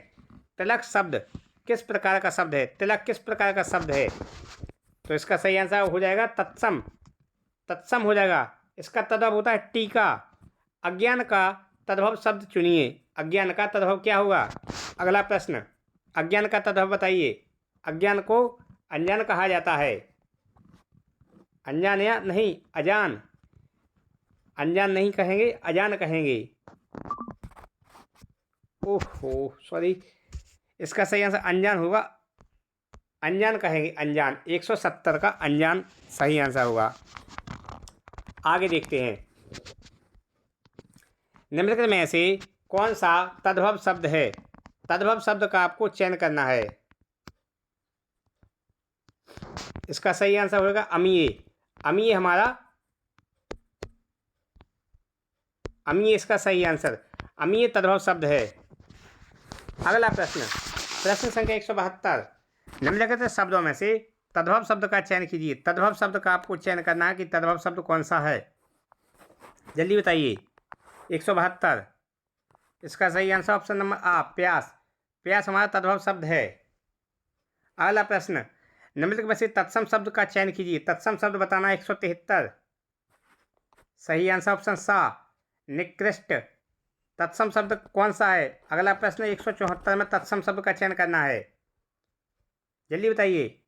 तिलक शब्द किस प्रकार का शब्द है? तिलक किस प्रकार का शब्द है? तो इसका सही आंसर हो जाएगा तत्सम। तत्सम हो जाएगा। इसका तद्भव होता है टीका। अज्ञान का तद्भव शब्द चुनिए। अज्ञान का तद्भव क्या होगा? अगला प्रश्न, अज्ञान का तद्भव बताइए। अज्ञान को अनजान कहा जाता है। अनजान या नहीं, अजान। अनजान नहीं कहेंगे, अजान कहेंगे। ओहो सॉरी, इसका सही आंसर अनजान होगा। अनजान कहेंगे, अनजान। 170 का अनजान सही आंसर होगा। आगे देखते हैं, निम्नलिखित में से कौन सा तद्भव शब्द है? तद्भव शब्द का आपको चयन करना है। इसका सही आंसर होगा अमीय। अमीय हमारा, अमीय इसका सही आंसर। अमीय तद्भव शब्द है। अगला प्रश्न, प्रश्न संख्या 172। निम्नलिखित शब्दों में से तद्भव शब्द का चयन कीजिए। तद्भव शब्द का आपको चयन करना है कि तद्भव शब्द कौन सा है, जल्दी बताइए। 172, इसका सही आंसर ऑप्शन नंबर आ, प्यास। प्यास हमारा तद्भव शब्द है। अगला प्रश्न, निम्नलिखित में से तत्सम शब्द का चयन कीजिए। तत्सम शब्द बताना है 173, सही आंसर ऑप्शन सा, निकृष्ट। तत्सम शब्द कौन सा है? अगला प्रश्न 174 में तत्सम शब्द का चयन करना है, जल्दी बताइए।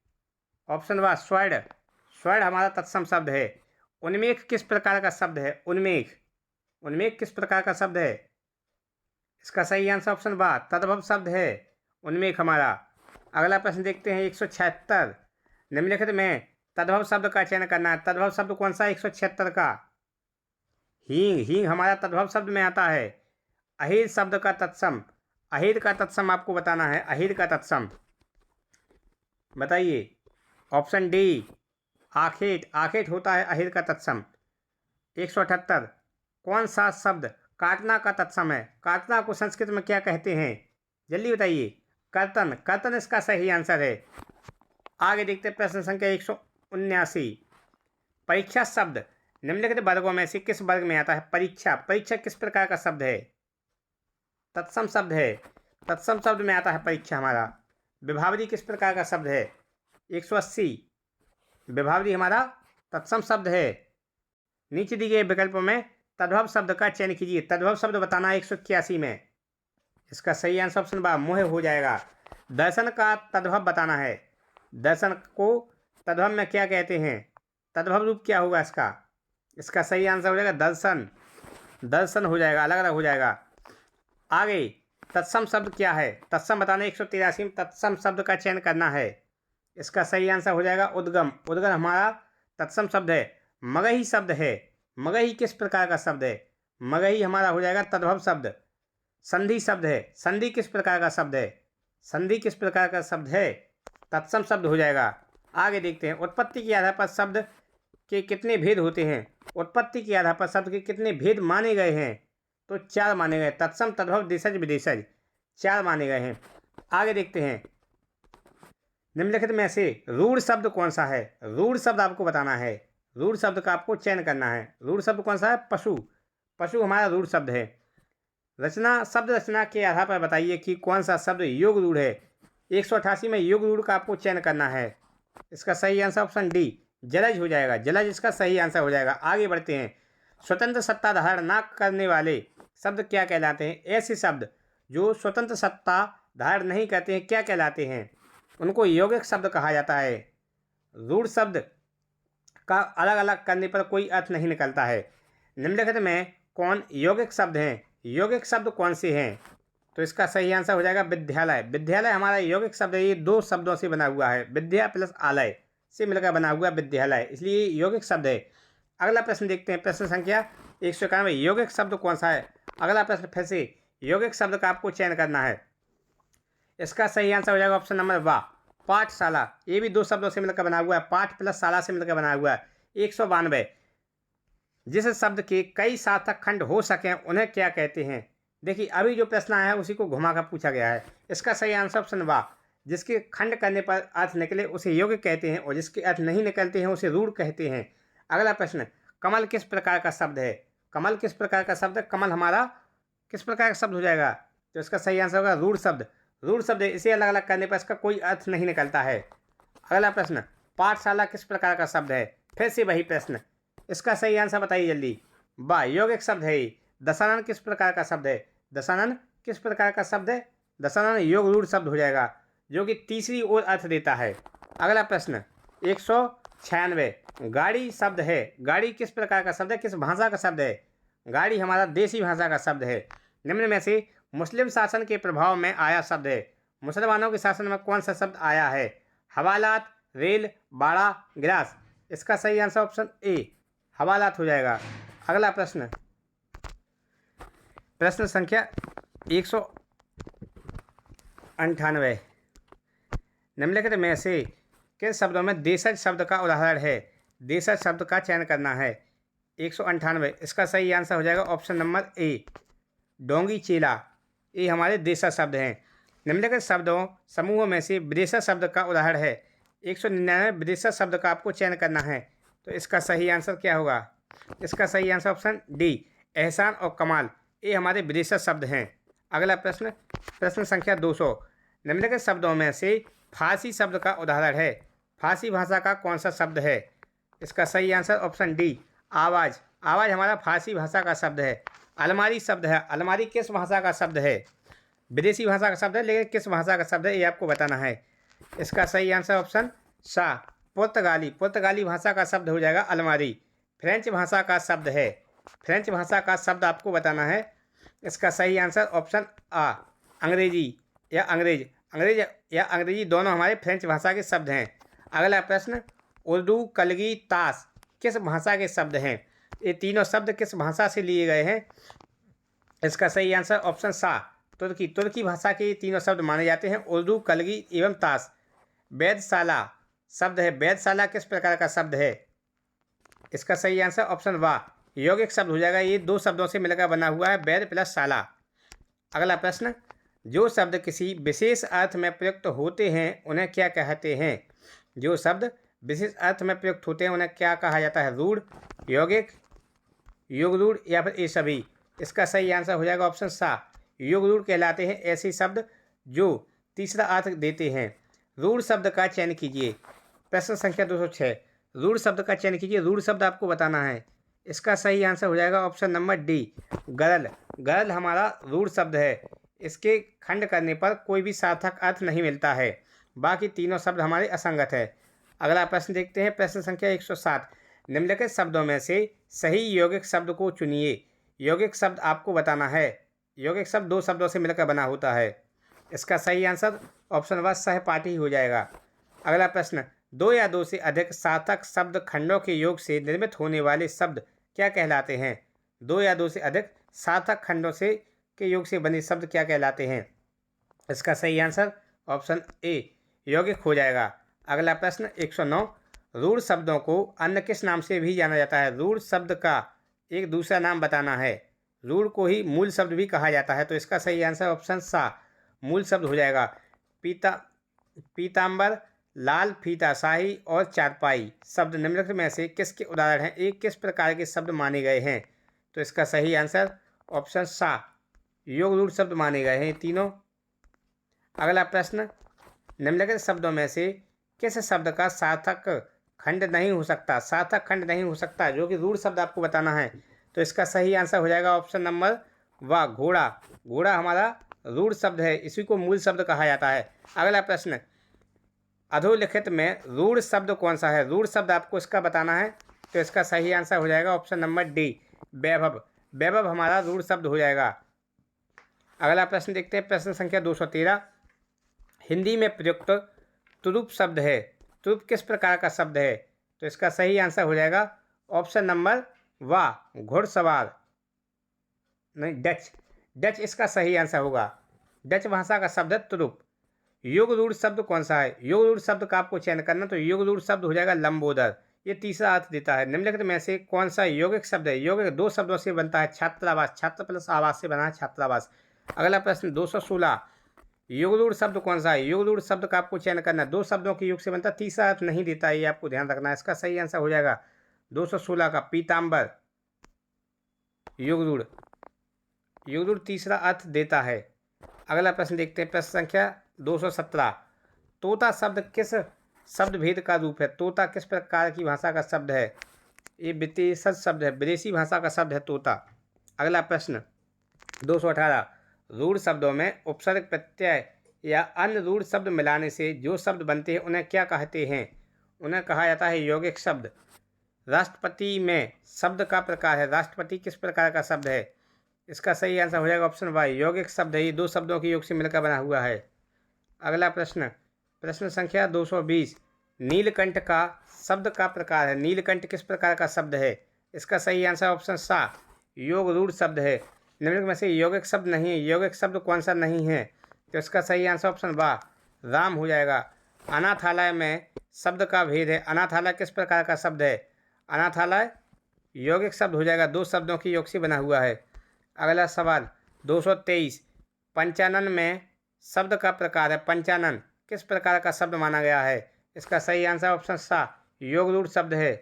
ऑप्शन वा, स्वर्ण। स्वर्ण हमारा तत्सम शब्द है। उन्मेष किस प्रकार का शब्द है? उन्मेष, उन्मेष किस प्रकार का शब्द है? इसका सही आंसर ऑप्शन बा, तद्भव शब्द है उन्मेष हमारा। अगला प्रश्न देखते हैं 176। निम्नलिखित में तद्भव शब्द का चयन करना है। तद्भव शब्द कौन सा है 176 का? हींग। हींग हमारा तद्भव शब्द में आता है। अहिर शब्द का तत्सम, अहिर का तत्सम आपको बताना है। अहिर का तत्सम बताइए। Option D, आखेट। आखेट होता है अहिर का तत्सम। 178, कौन सा शब्द काटना का तत्सम है? काटना को संस्कृत में क्या कहते हैं, जल्दी बताइए। कर्तन। कर्तन इसका सही आंसर है। आगे देखते हैं प्रश्न संख्या 179। परीक्षा शब्द निम्नलिखित वर्गों में से किस वर्ग में आता है? परीक्षा। परीक्षा किस प्रकार का शब्द है? तत्सम शब्द है। तत्सम शब्द में आता है परीक्षा हमारा। विभावरी किस प्रकार का शब्द है? 180, विभावरी हमारा तत्सम शब्द है। नीचे दिए गए विकल्पों में तद्भव शब्द का चयन कीजिए। तद्भव शब्द बताना है 181 में। इसका सही आंसर ऑप्शन बा, मोह हो जाएगा। दर्शन का तद्भव बताना है। दर्शन को तद्भव में क्या कहते हैं? तद्भव रूप क्या होगा इसका? इसका सही आंसर हो जाएगा दर्शन। दर्शन हो जाएगा, अलग अलग हो जाएगा। आगे तत्सम शब्द क्या है? तत्सम बताना है 183 में। तत्सम शब्द का चयन करना है। इसका सही आंसर हो जाएगा उद्गम। उद्गम हमारा तत्सम शब्द है। मगही शब्द है। मगही किस प्रकार का शब्द है? मगही हमारा हो जाएगा तद्भव शब्द। संधि शब्द है। संधि किस प्रकार का शब्द है? संधि किस प्रकार का शब्द है? तत्सम शब्द हो जाएगा। आगे देखते हैं, उत्पत्ति के आधार पर शब्द के कितने भेद होते हैं? उत्पत्ति के आधार पर शब्द के कितने भेद माने गए हैं? तो 4 माने गए। तत्सम, तद्भव, देशज, विदेशज, 4 माने गए हैं। आगे देखते हैं, निम्नलिखित में से रूढ़ शब्द कौन सा है? रूढ़ शब्द आपको बताना है। रूढ़ शब्द का आपको चयन करना है। रूढ़ शब्द कौन सा है? पशु। पशु हमारा रूढ़ शब्द है। रचना, शब्द रचना के आधार पर बताइए कि कौन सा शब्द योग रूढ़ है। 188 में योग रूढ़ का आपको चयन करना है। इसका सही आंसर ऑप्शन डी, जलज हो जाएगा। जलज इसका सही आंसर हो जाएगा। आगे बढ़ते हैं, स्वतंत्र सत्ता धारण न करने वाले शब्द क्या कहलाते हैं? ऐसे शब्द जो स्वतंत्र सत्ता धारण नहीं करते हैं क्या कहलाते हैं? उनको यौगिक शब्द कहा जाता है। रूढ़ शब्द का अलग अलग करने पर कोई अर्थ नहीं निकलता है। निम्नलिखित में कौन यौगिक शब्द हैं? यौगिक शब्द कौन से हैं? तो इसका सही आंसर हो जाएगा विद्यालय। विद्यालय हमारा यौगिक शब्द है। ये 2 शब्दों से बना हुआ है, विद्या प्लस आलय से मिलकर बना हुआ विद्यालय, इसलिए यौगिक शब्द है। अगला प्रश्न देखते हैं, प्रश्न संख्या 191। यौगिक शब्द कौन सा है? अगला प्रश्न फिर से यौगिक शब्द का आपको चयन करना है। इसका सही आंसर हो जाएगा ऑप्शन नंबर वाह, पाठशाला। ये भी 2 शब्दों से मिलकर बना हुआ है, पाठ प्लस शाला से मिलकर बना हुआ है। 192, जिस शब्द के कई सार्थक खंड हो सकें उन्हें क्या कहते हैं? देखिए अभी जो प्रश्न आया है उसी को घुमाकर पूछा गया है। इसका सही आंसर ऑप्शन वाह, जिसके खंड करने पर अर्थ निकले उसे यौगिक कहते हैं और जिसके अर्थ नहीं निकलते हैं उसे रूढ़ कहते हैं। अगला प्रश्न, कमल किस प्रकार का शब्द है? कमल किस प्रकार का शब्द है? कमल हमारा किस प्रकार का शब्द हो जाएगा? तो इसका सही आंसर होगा रूढ़ शब्द। रूढ़ शब्द है, इसे अलग अलग करने पर इसका कोई अर्थ नहीं निकलता है। अगला प्रश्न, पाठशाला किस प्रकार का शब्द है? फिर से वही प्रश्न, इसका सही आंसर बताइए जल्दी। वाह, यौगिक शब्द है ये। दशानन किस प्रकार का शब्द है? दशानन किस प्रकार का शब्द है? दशानन योग रूढ़ शब्द हो जाएगा, जो कि तीसरी ओर अर्थ देता है। अगला प्रश्न 196, गाड़ी शब्द है। गाड़ी किस प्रकार का शब्द है? किस भाषा का शब्द है? गाड़ी हमारा देसी भाषा का शब्द है। निम्न में से मुस्लिम शासन के प्रभाव में आया शब्द है। मुसलमानों के शासन में कौन सा शब्द आया है? हवालात, रेल, बाड़ा, गिलास। इसका सही आंसर ऑप्शन ए, हवालात हो जाएगा। अगला प्रश्न, प्रश्न संख्या 198, निम्नलिखित में से किस शब्दों में देशज शब्द का उदाहरण है? देशज शब्द का चयन करना है। 198, इसका सही आंसर हो जाएगा ऑप्शन नंबर ए, डोंगी चेला। ये हमारे देशज शब्द हैं। निम्नलिखित शब्दों समूहों में से विदेशज शब्द का उदाहरण है। 199 विदेशज शब्द का आपको चयन करना है। तो इसका सही आंसर क्या होगा? इसका सही आंसर ऑप्शन डी, एहसान और कमाल। ये हमारे विदेशज शब्द हैं। अगला प्रश्न, प्रश्न संख्या 200, निम्नलिखित शब्दों में से फारसी शब्द का उदाहरण है। फारसी भाषा का कौन सा शब्द है? इसका सही आंसर ऑप्शन डी, आवाज़। आवाज़ हमारा फारसी भाषा का शब्द है। अलमारी शब्द है। अलमारी किस भाषा का शब्द है? विदेशी भाषा का शब्द है, लेकिन किस भाषा का शब्द है ये आपको बताना है। इसका सही आंसर ऑप्शन सा, पुर्तगाली। पुर्तगाली भाषा का शब्द हो जाएगा अलमारी। फ्रेंच भाषा का शब्द है। फ्रेंच भाषा का शब्द आपको बताना है। इसका सही आंसर ऑप्शन आ, अंग्रेजी या अंग्रेज। अंग्रेज या अंग्रेजी दोनों हमारे फ्रेंच भाषा के शब्द हैं। अगला प्रश्न, उर्दू, कलगी, ताश किस भाषा के शब्द हैं? ये तीनों शब्द किस भाषा से लिए गए हैं? इसका सही आंसर ऑप्शन सा, तुर्की। तुर्की भाषा के ये तीनों शब्द माने जाते हैं, उर्दू, कलगी एवं ताश। वेधशाला शब्द है। वेधशाला किस प्रकार का शब्द है? इसका सही आंसर ऑप्शन वाह, यौगिक शब्द हो जाएगा। ये दो शब्दों से मिलकर बना हुआ है, वेद प्लस शाला। अगला प्रश्न, जो शब्द किसी विशेष अर्थ में प्रयुक्त होते हैं उन्हें क्या कहते हैं? जो शब्द विशेष अर्थ में प्रयुक्त होते हैं उन्हें क्या कहा जाता है? रूढ़, यौगिक, योग रूढ़ या फिर ये सभी। इसका सही आंसर हो जाएगा ऑप्शन सा, योग रूढ़ कहलाते हैं ऐसे शब्द जो तीसरा अर्थ देते हैं। रूढ़ शब्द का चयन कीजिए। प्रश्न संख्या 206, रूढ़ शब्द का चयन कीजिए। रूढ़ शब्द आपको बताना है। इसका सही आंसर हो जाएगा ऑप्शन नंबर डी, गरल। गरल हमारा रूढ़ शब्द है। इसके खंड करने पर कोई भी सार्थक अर्थ नहीं मिलता है। बाकी तीनों शब्द हमारे असंगत है। अगला प्रश्न देखते हैं, प्रश्न संख्या 107, निम्नलिखित शब्दों में से सही यौगिक शब्द को चुनिए। यौगिक शब्द आपको बताना है। यौगिक शब्द दो शब्दों से मिलकर बना होता है। इसका सही आंसर ऑप्शन व सहपाठी हो जाएगा। अगला प्रश्न, दो या दो से अधिक सार्थक शब्द खंडों के योग से निर्मित होने वाले शब्द क्या कहलाते हैं? दो या दो से अधिक सार्थक खंडों से के योग से बने शब्द क्या कहलाते हैं? इसका सही आंसर ऑप्शन ए, यौगिक हो जाएगा। अगला प्रश्न 109, रूढ़ शब्दों को अन्य किस नाम से भी जाना जाता है? रूढ़ शब्द का एक दूसरा नाम बताना है। रूढ़ को ही मूल शब्द भी कहा जाता है। तो इसका सही आंसर ऑप्शन सा, मूल शब्द हो जाएगा। पीताम्बर, लाल फीता, शाही और चारपाई शब्द निम्नलिखित में से किसके उदाहरण हैं? एक किस प्रकार के शब्द माने गए हैं? तो इसका सही आंसर ऑप्शन सा, योग रूढ़ शब्द माने गए हैं तीनों। अगला प्रश्न, निम्नलिखित शब्दों में से किस शब्द का सार्थक खंड नहीं हो सकता? सार्थक खंड नहीं हो सकता, जो कि रूढ़ शब्द आपको बताना है। तो इसका सही आंसर हो जाएगा ऑप्शन नंबर व, घोड़ा। घोड़ा हमारा रूढ़ शब्द है, इसी को मूल शब्द कहा जाता है। अगला प्रश्न, अधोलिखित में रूढ़ शब्द कौन सा है? रूढ़ शब्द आपको इसका बताना है। तो इसका सही आंसर हो जाएगा ऑप्शन नंबर डी, वैभव। वैभव हमारा रूढ़ शब्द हो जाएगा। अगला प्रश्न देखते हैं, प्रश्न संख्या 213, हिंदी में प्रयुक्त तुरुप शब्द है। तुरुप किस प्रकार का शब्द है? तो इसका सही आंसर हो जाएगा ऑप्शन नंबर वा, घुड़सवार। नहीं, डच। डच इसका सही आंसर होगा। डच भाषा का शब्द है तुरुप। योग रूढ़ शब्द कौन सा है? योग रूढ़ शब्द का आपको चयन करना। तो योग रूढ़ शब्द हो जाएगा लंबोदर। ये तीसरा अर्थ देता है। निम्नलिखित में से कौन सा यौगिक शब्द है? यौगिक दो शब्दों से बनता है, छात्रावास। छात्र प्लस आवास से बना है छात्रावास। अगला प्रश्न 216, योग रूढ़ शब्द कौन सा है? योग रूढ़ शब्द का आपको चयन करना। दो शब्दों के योग से बनता है, तीसरा अर्थ नहीं देता है, ये आपको ध्यान रखना है। इसका सही आंसर हो जाएगा 216 का पीताम्बर। योग रूढ़, योग रूढ़ तीसरा अर्थ देता है। अगला प्रश्न देखते हैं, प्रश्न संख्या 217, तोता शब्द किस शब्द भेद का रूप है? तोता किस प्रकार की भाषा का शब्द है? ये विदेशज शब्द है, विदेशी भाषा का शब्द है तोता। अगला प्रश्न 218, रूढ़ शब्दों में उपसर्ग प्रत्यय या अन्य रूढ़ शब्द मिलाने से जो शब्द बनते हैं उन्हें क्या कहते हैं? उन्हें कहा जाता है यौगिक शब्द। राष्ट्रपति में शब्द का प्रकार है, राष्ट्रपति किस प्रकार का शब्द है? इसका सही आंसर हो जाएगा ऑप्शन वाई, यौगिक शब्द है, ये दो शब्दों के योग से मिलकर बना हुआ है। अगला प्रश्न, प्रश्न संख्या 220, नीलकंठ का शब्द का प्रकार है, नीलकंठ किस प्रकार का शब्द है? इसका सही आंसर ऑप्शन सा, योग रूढ़ शब्द है। निम्नलिखित में से यौगिक शब्द नहीं है, यौगिक शब्द कौन सा नहीं है? तो इसका सही आंसर ऑप्शन बा, राम हो जाएगा। अनाथालय में शब्द का भेद है, अनाथालय किस प्रकार का शब्द है? अनाथालय यौगिक शब्द हो जाएगा, दो शब्दों की योग से बना हुआ है। अगला सवाल 223, पंचानन में शब्द का प्रकार है, पंचानन किस प्रकार का शब्द माना गया है? इसका सही आंसर ऑप्शन सा, योग रूढ़ शब्द है।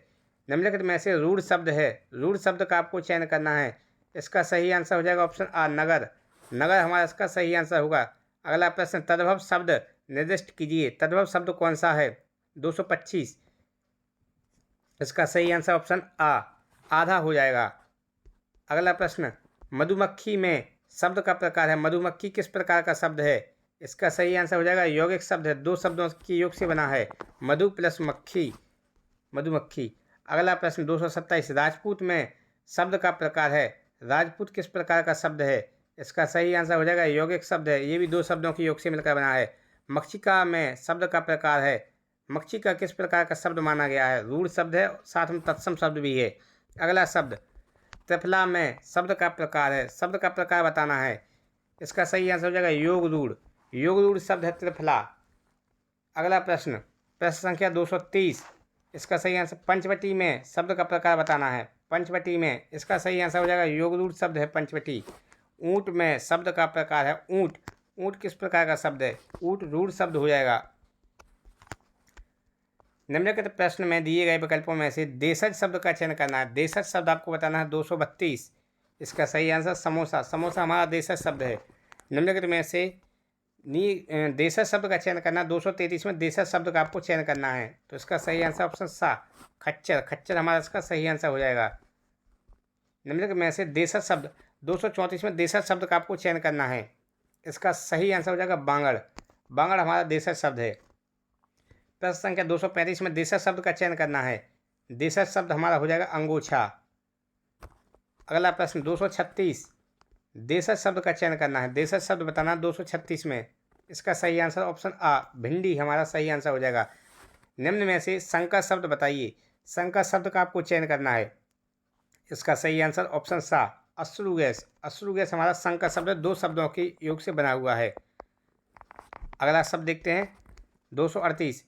निम्नलिखित में से रूढ़ शब्द है, रूढ़ शब्द का आपको चयन करना है। इसका सही आंसर हो जाएगा ऑप्शन आ, नगर, नगर हमारा इसका सही आंसर होगा। अगला प्रश्न, तद्भव शब्द निर्दिष्ट कीजिए, तद्भव शब्द कौन सा है? 225, इसका सही आंसर ऑप्शन आ, आधा हो जाएगा। अगला प्रश्न, मधुमक्खी में शब्द का प्रकार है, मधुमक्खी किस प्रकार का शब्द है? इसका सही आंसर हो जाएगा यौगिक शब्द है, दो शब्दों की योग से बना है, मधु प्लस मक्खी, मधुमक्खी। अगला प्रश्न 227, राजपूत में शब्द का प्रकार है, राजपूत किस प्रकार का शब्द है? इसका सही आंसर हो जाएगा यौगिक शब्द है, ये भी दो शब्दों के योग से मिलकर बना है। मक्षिका में शब्द का प्रकार है, मक्षिका किस प्रकार का शब्द माना गया है? रूढ़ शब्द है, साथ में तत्सम शब्द भी है। अगला शब्द, त्रिफला में शब्द का प्रकार है, शब्द का प्रकार बताना है। इसका सही आंसर हो जाएगा योग रूढ़, योग रूढ़ शब्द है त्रिफला। अगला प्रश्न, प्रश्न संख्या 230, इसका सही आंसर, पंचवटी में शब्द का प्रकार बताना है, पंचवटी में इसका सही आंसर हो जाएगा योग रूढ़ शब्द है पंचवटी। ऊँट में शब्द का प्रकार है, ऊँट, ऊँट किस प्रकार का शब्द है? ऊँट रूढ़ शब्द हो जाएगा। निम्नलिखित प्रश्न में दिए गए विकल्पों में से देशज शब्द का चयन करना है, देशज शब्द आपको बताना है। 232, इसका सही आंसर समोसा, समोसा हमारा देशज शब्द है। निम्नलिखित में से देशज शब्द का चयन करना, 233 में देशज शब्द का आपको चयन करना है, तो इसका सही आंसर ऑप्शन सा, खच्चर, खच्चर हमारा इसका सही आंसर हो जाएगा। निम्नलिखित में से देशज शब्द, 234 में देशज शब्द का आपको चयन करना है, इसका सही आंसर हो जाएगा बांगड़, बांगड़ हमारा देशज शब्द है। प्रश्न संख्या 235 में देशज शब्द का चयन करना है, देशज शब्द हमारा हो जाएगा अंगोछा। अगला प्रश्न 236, देशज शब्द का चयन करना है, देशज शब्द बताना है 236 में, इसका सही आंसर ऑप्शन आ, भिंडी हमारा सही आंसर हो जाएगा। निम्न में से संकर शब्द बताइए, संकर शब्द का आपको चयन करना है, इसका सही आंसर ऑप्शन सा, अश्रु गैस, अश्रु गैस हमारा संकर शब्द है, दो शब्दों के योग से बना हुआ है। अगला शब्द देखते हैं 238,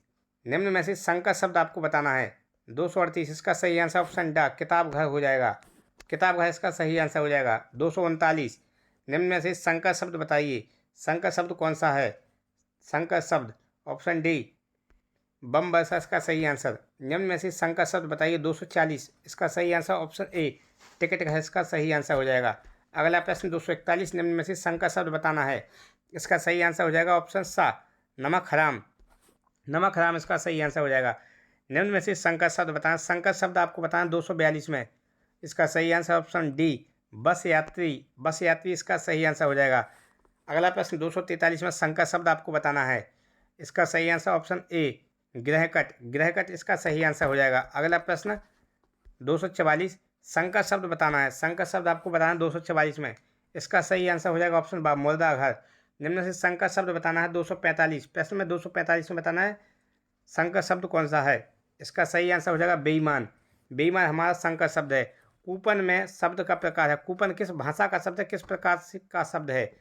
निम्न में से संकर शब्द आपको बताना है, 238, इसका सही आंसर ऑप्शन डा, किताब घर हो जाएगा, किताब घर इसका सही आंसर हो जाएगा। 239, निम्न में से संकर शब्द बताइए, संकर शब्द कौन सा है? संकर शब्द ऑप्शन डी, बम वर्षा इसका सही आंसर। निम्न में से संकर शब्द बताइए 240, इसका सही आंसर ऑप्शन ए, टिकट घर इसका सही आंसर हो जाएगा। अगला प्रश्न 241, निम्न में से संकर शब्द बताना है, इसका सही आंसर हो जाएगा ऑप्शन सा, नमक हराम, नमक हराम इसका सही आंसर हो जाएगा। निम्न में से संकर शब्द बताना, संकर शब्द आपको बताना 242 में, इसका सही आंसर ऑप्शन डी, बस यात्री, बस यात्री इसका सही आंसर हो जाएगा। अगला प्रश्न 243 में संकर शब्द आपको बताना है, इसका सही आंसर ऑप्शन ए, ग्रहकट, ग्रहकट इसका सही आंसर हो जाएगा। अगला प्रश्न 244, संकर शब्द बताना है, संकर शब्द आपको बताना है 244 में, इसका सही आंसर हो जाएगा ऑप्शन बा, मुर्दा घर। निम्न से संकर शब्द बताना है 245, प्रश्न में 245 में बताना है संकर शब्द कौन सा है, इसका सही आंसर हो जाएगा बेईमान, बेईमान हमारा संकर शब्द है। कूपन में शब्द का प्रकार है, कूपन किस भाषा का शब्द है, किस प्रकार का शब्द है,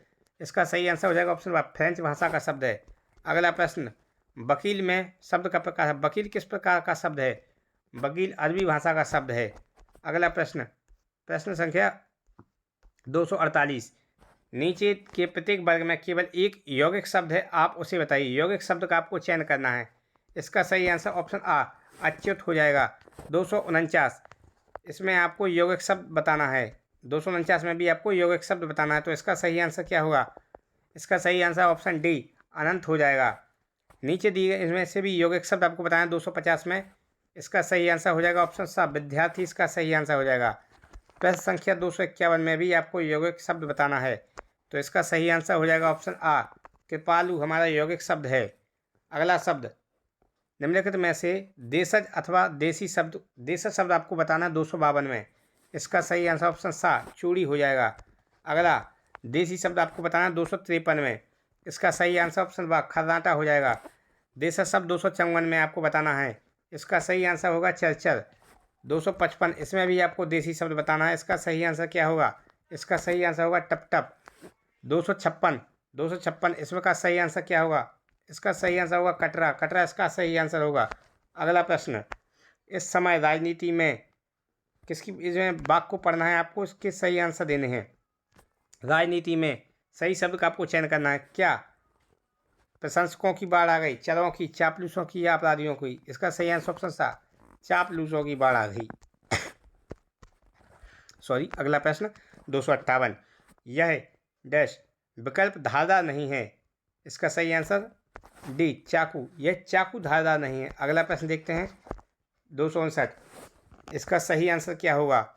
इसका सही आंसर हो जाएगा ऑप्शन बा, फ्रेंच भाषा का शब्द है। अगला प्रश्न, वकील में शब्द का प्रकार है, वकील किस प्रकार का शब्द है, वकील अरबी भाषा का शब्द है। अगला प्रश्न, प्रश्न संख्या 248, नीचे के प्रत्येक वर्ग में केवल एक यौगिक शब्द है, आप उसे बताइए, यौगिक शब्द का आपको चयन करना है, इसका सही आंसर ऑप्शन आ, अच्युत हो जाएगा। 249, इसमें आपको यौगिक शब्द बताना है, 249 में भी आपको यौगिक शब्द बताना है, तो इसका सही आंसर क्या होगा, इसका सही आंसर ऑप्शन डी, अनंत हो जाएगा। नीचे दिए गए इसमें से भी यौगिक शब्द आपको बताना है 250 में, इसका सही आंसर हो जाएगा ऑप्शन सा विद्यार्थी, इसका सही आंसर हो जाएगा। प्रश्न संख्या 251 में भी आपको यौगिक शब्द बताना है, तो इसका सही आंसर हो जाएगा ऑप्शन आ कृपालु हमारा यौगिक शब्द है। अगला शब्द निम्नलिखित में से देशज अथवा देसी शब्द, देशज शब्द आपको बताना है 252 में, इसका सही आंसर ऑप्शन सा चूड़ी हो जाएगा। अगला देसी शब्द आपको बताना है 253 में, इसका सही आंसर ऑप्शन बा खर्राटा हो जाएगा। देशज शब्द 254 में आपको बताना है, इसका सही आंसर होगा चरचर। 255 इसमें भी आपको देसी शब्द बताना है, इसका सही आंसर क्या होगा, इसका सही आंसर होगा टप टप। 256 इसमें का सही आंसर क्या होगा, इसका सही आंसर होगा कटरा, कटरा इसका सही आंसर होगा। अगला प्रश्न, इस समय राजनीति में किसकी, इसमें वाक्य को पढ़ना है आपको, इसके सही आंसर देने हैं। राजनीति में सही शब्द का आपको चयन करना है। क्या प्रशंसकों की बाढ़ आ गई, चरों की, चापलूसों की या अपराधियों की, इसका सही आंसर ऑप्शन सा चापलूसों की बाढ़ आ गई। सॉरी। अगला प्रश्न 258, यह डैश विकल्प धारदार नहीं है, इसका सही आंसर डी चाकू, यह चाकू धारदार नहीं है। अगला प्रश्न देखते हैं 259, इसका सही आंसर क्या होगा,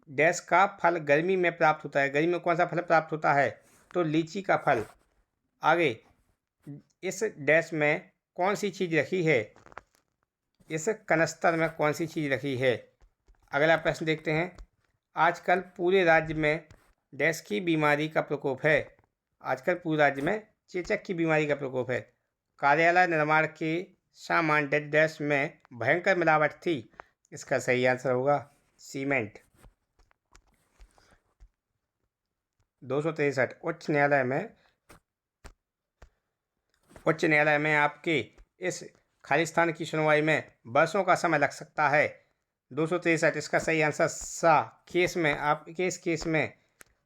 डैश का फल गर्मी में प्राप्त होता है, गर्मी में कौन सा फल प्राप्त होता है, तो लीची का फल। आगे, इस डैश में कौन सी चीज़ रखी है, इस कनस्तर में कौन सी चीज़ रखी है। अगला प्रश्न देखते हैं, आजकल पूरे राज्य में डैश की बीमारी का प्रकोप है, आजकल पूरे राज्य में चेचक की बीमारी का प्रकोप है। कार्यालय निर्माण के सामान डैश में भयंकर मिलावट थी, इसका सही आंसर होगा सीमेंट। 263, उच्च न्यायालय में आपके इस खालिस्तान की सुनवाई में वर्षों का समय लग सकता है। 263 इसका सही आंसर सा केस में, आपके इस केस में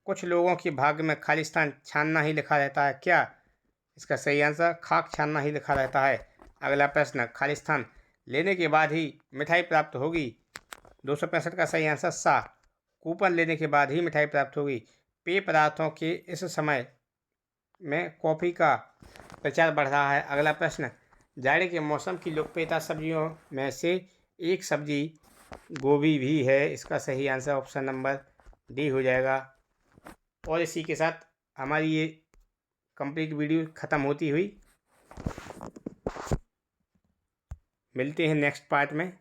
कुछ लोगों के भाग्य में खालिस्तान छानना ही लिखा रहता है। क्या, इसका सही आंसर खाक छानना ही लिखा रहता है। अगला प्रश्न, खालिस्तान लेने के बाद ही मिठाई प्राप्त होगी, 265 का सही आंसर सा कूपन लेने के बाद ही मिठाई प्राप्त होगी। पेय पदार्थों के इस समय में कॉफ़ी का प्रचार बढ़ रहा है। अगला प्रश्न, जाड़े के मौसम की लोकप्रियता सब्जियों में से एक सब्जी गोभी भी है, इसका सही आंसर ऑप्शन नंबर डी हो जाएगा। और इसी के साथ हमारी ये कंप्लीट वीडियो ख़त्म होती हुई, मिलते हैं नेक्स्ट पार्ट में।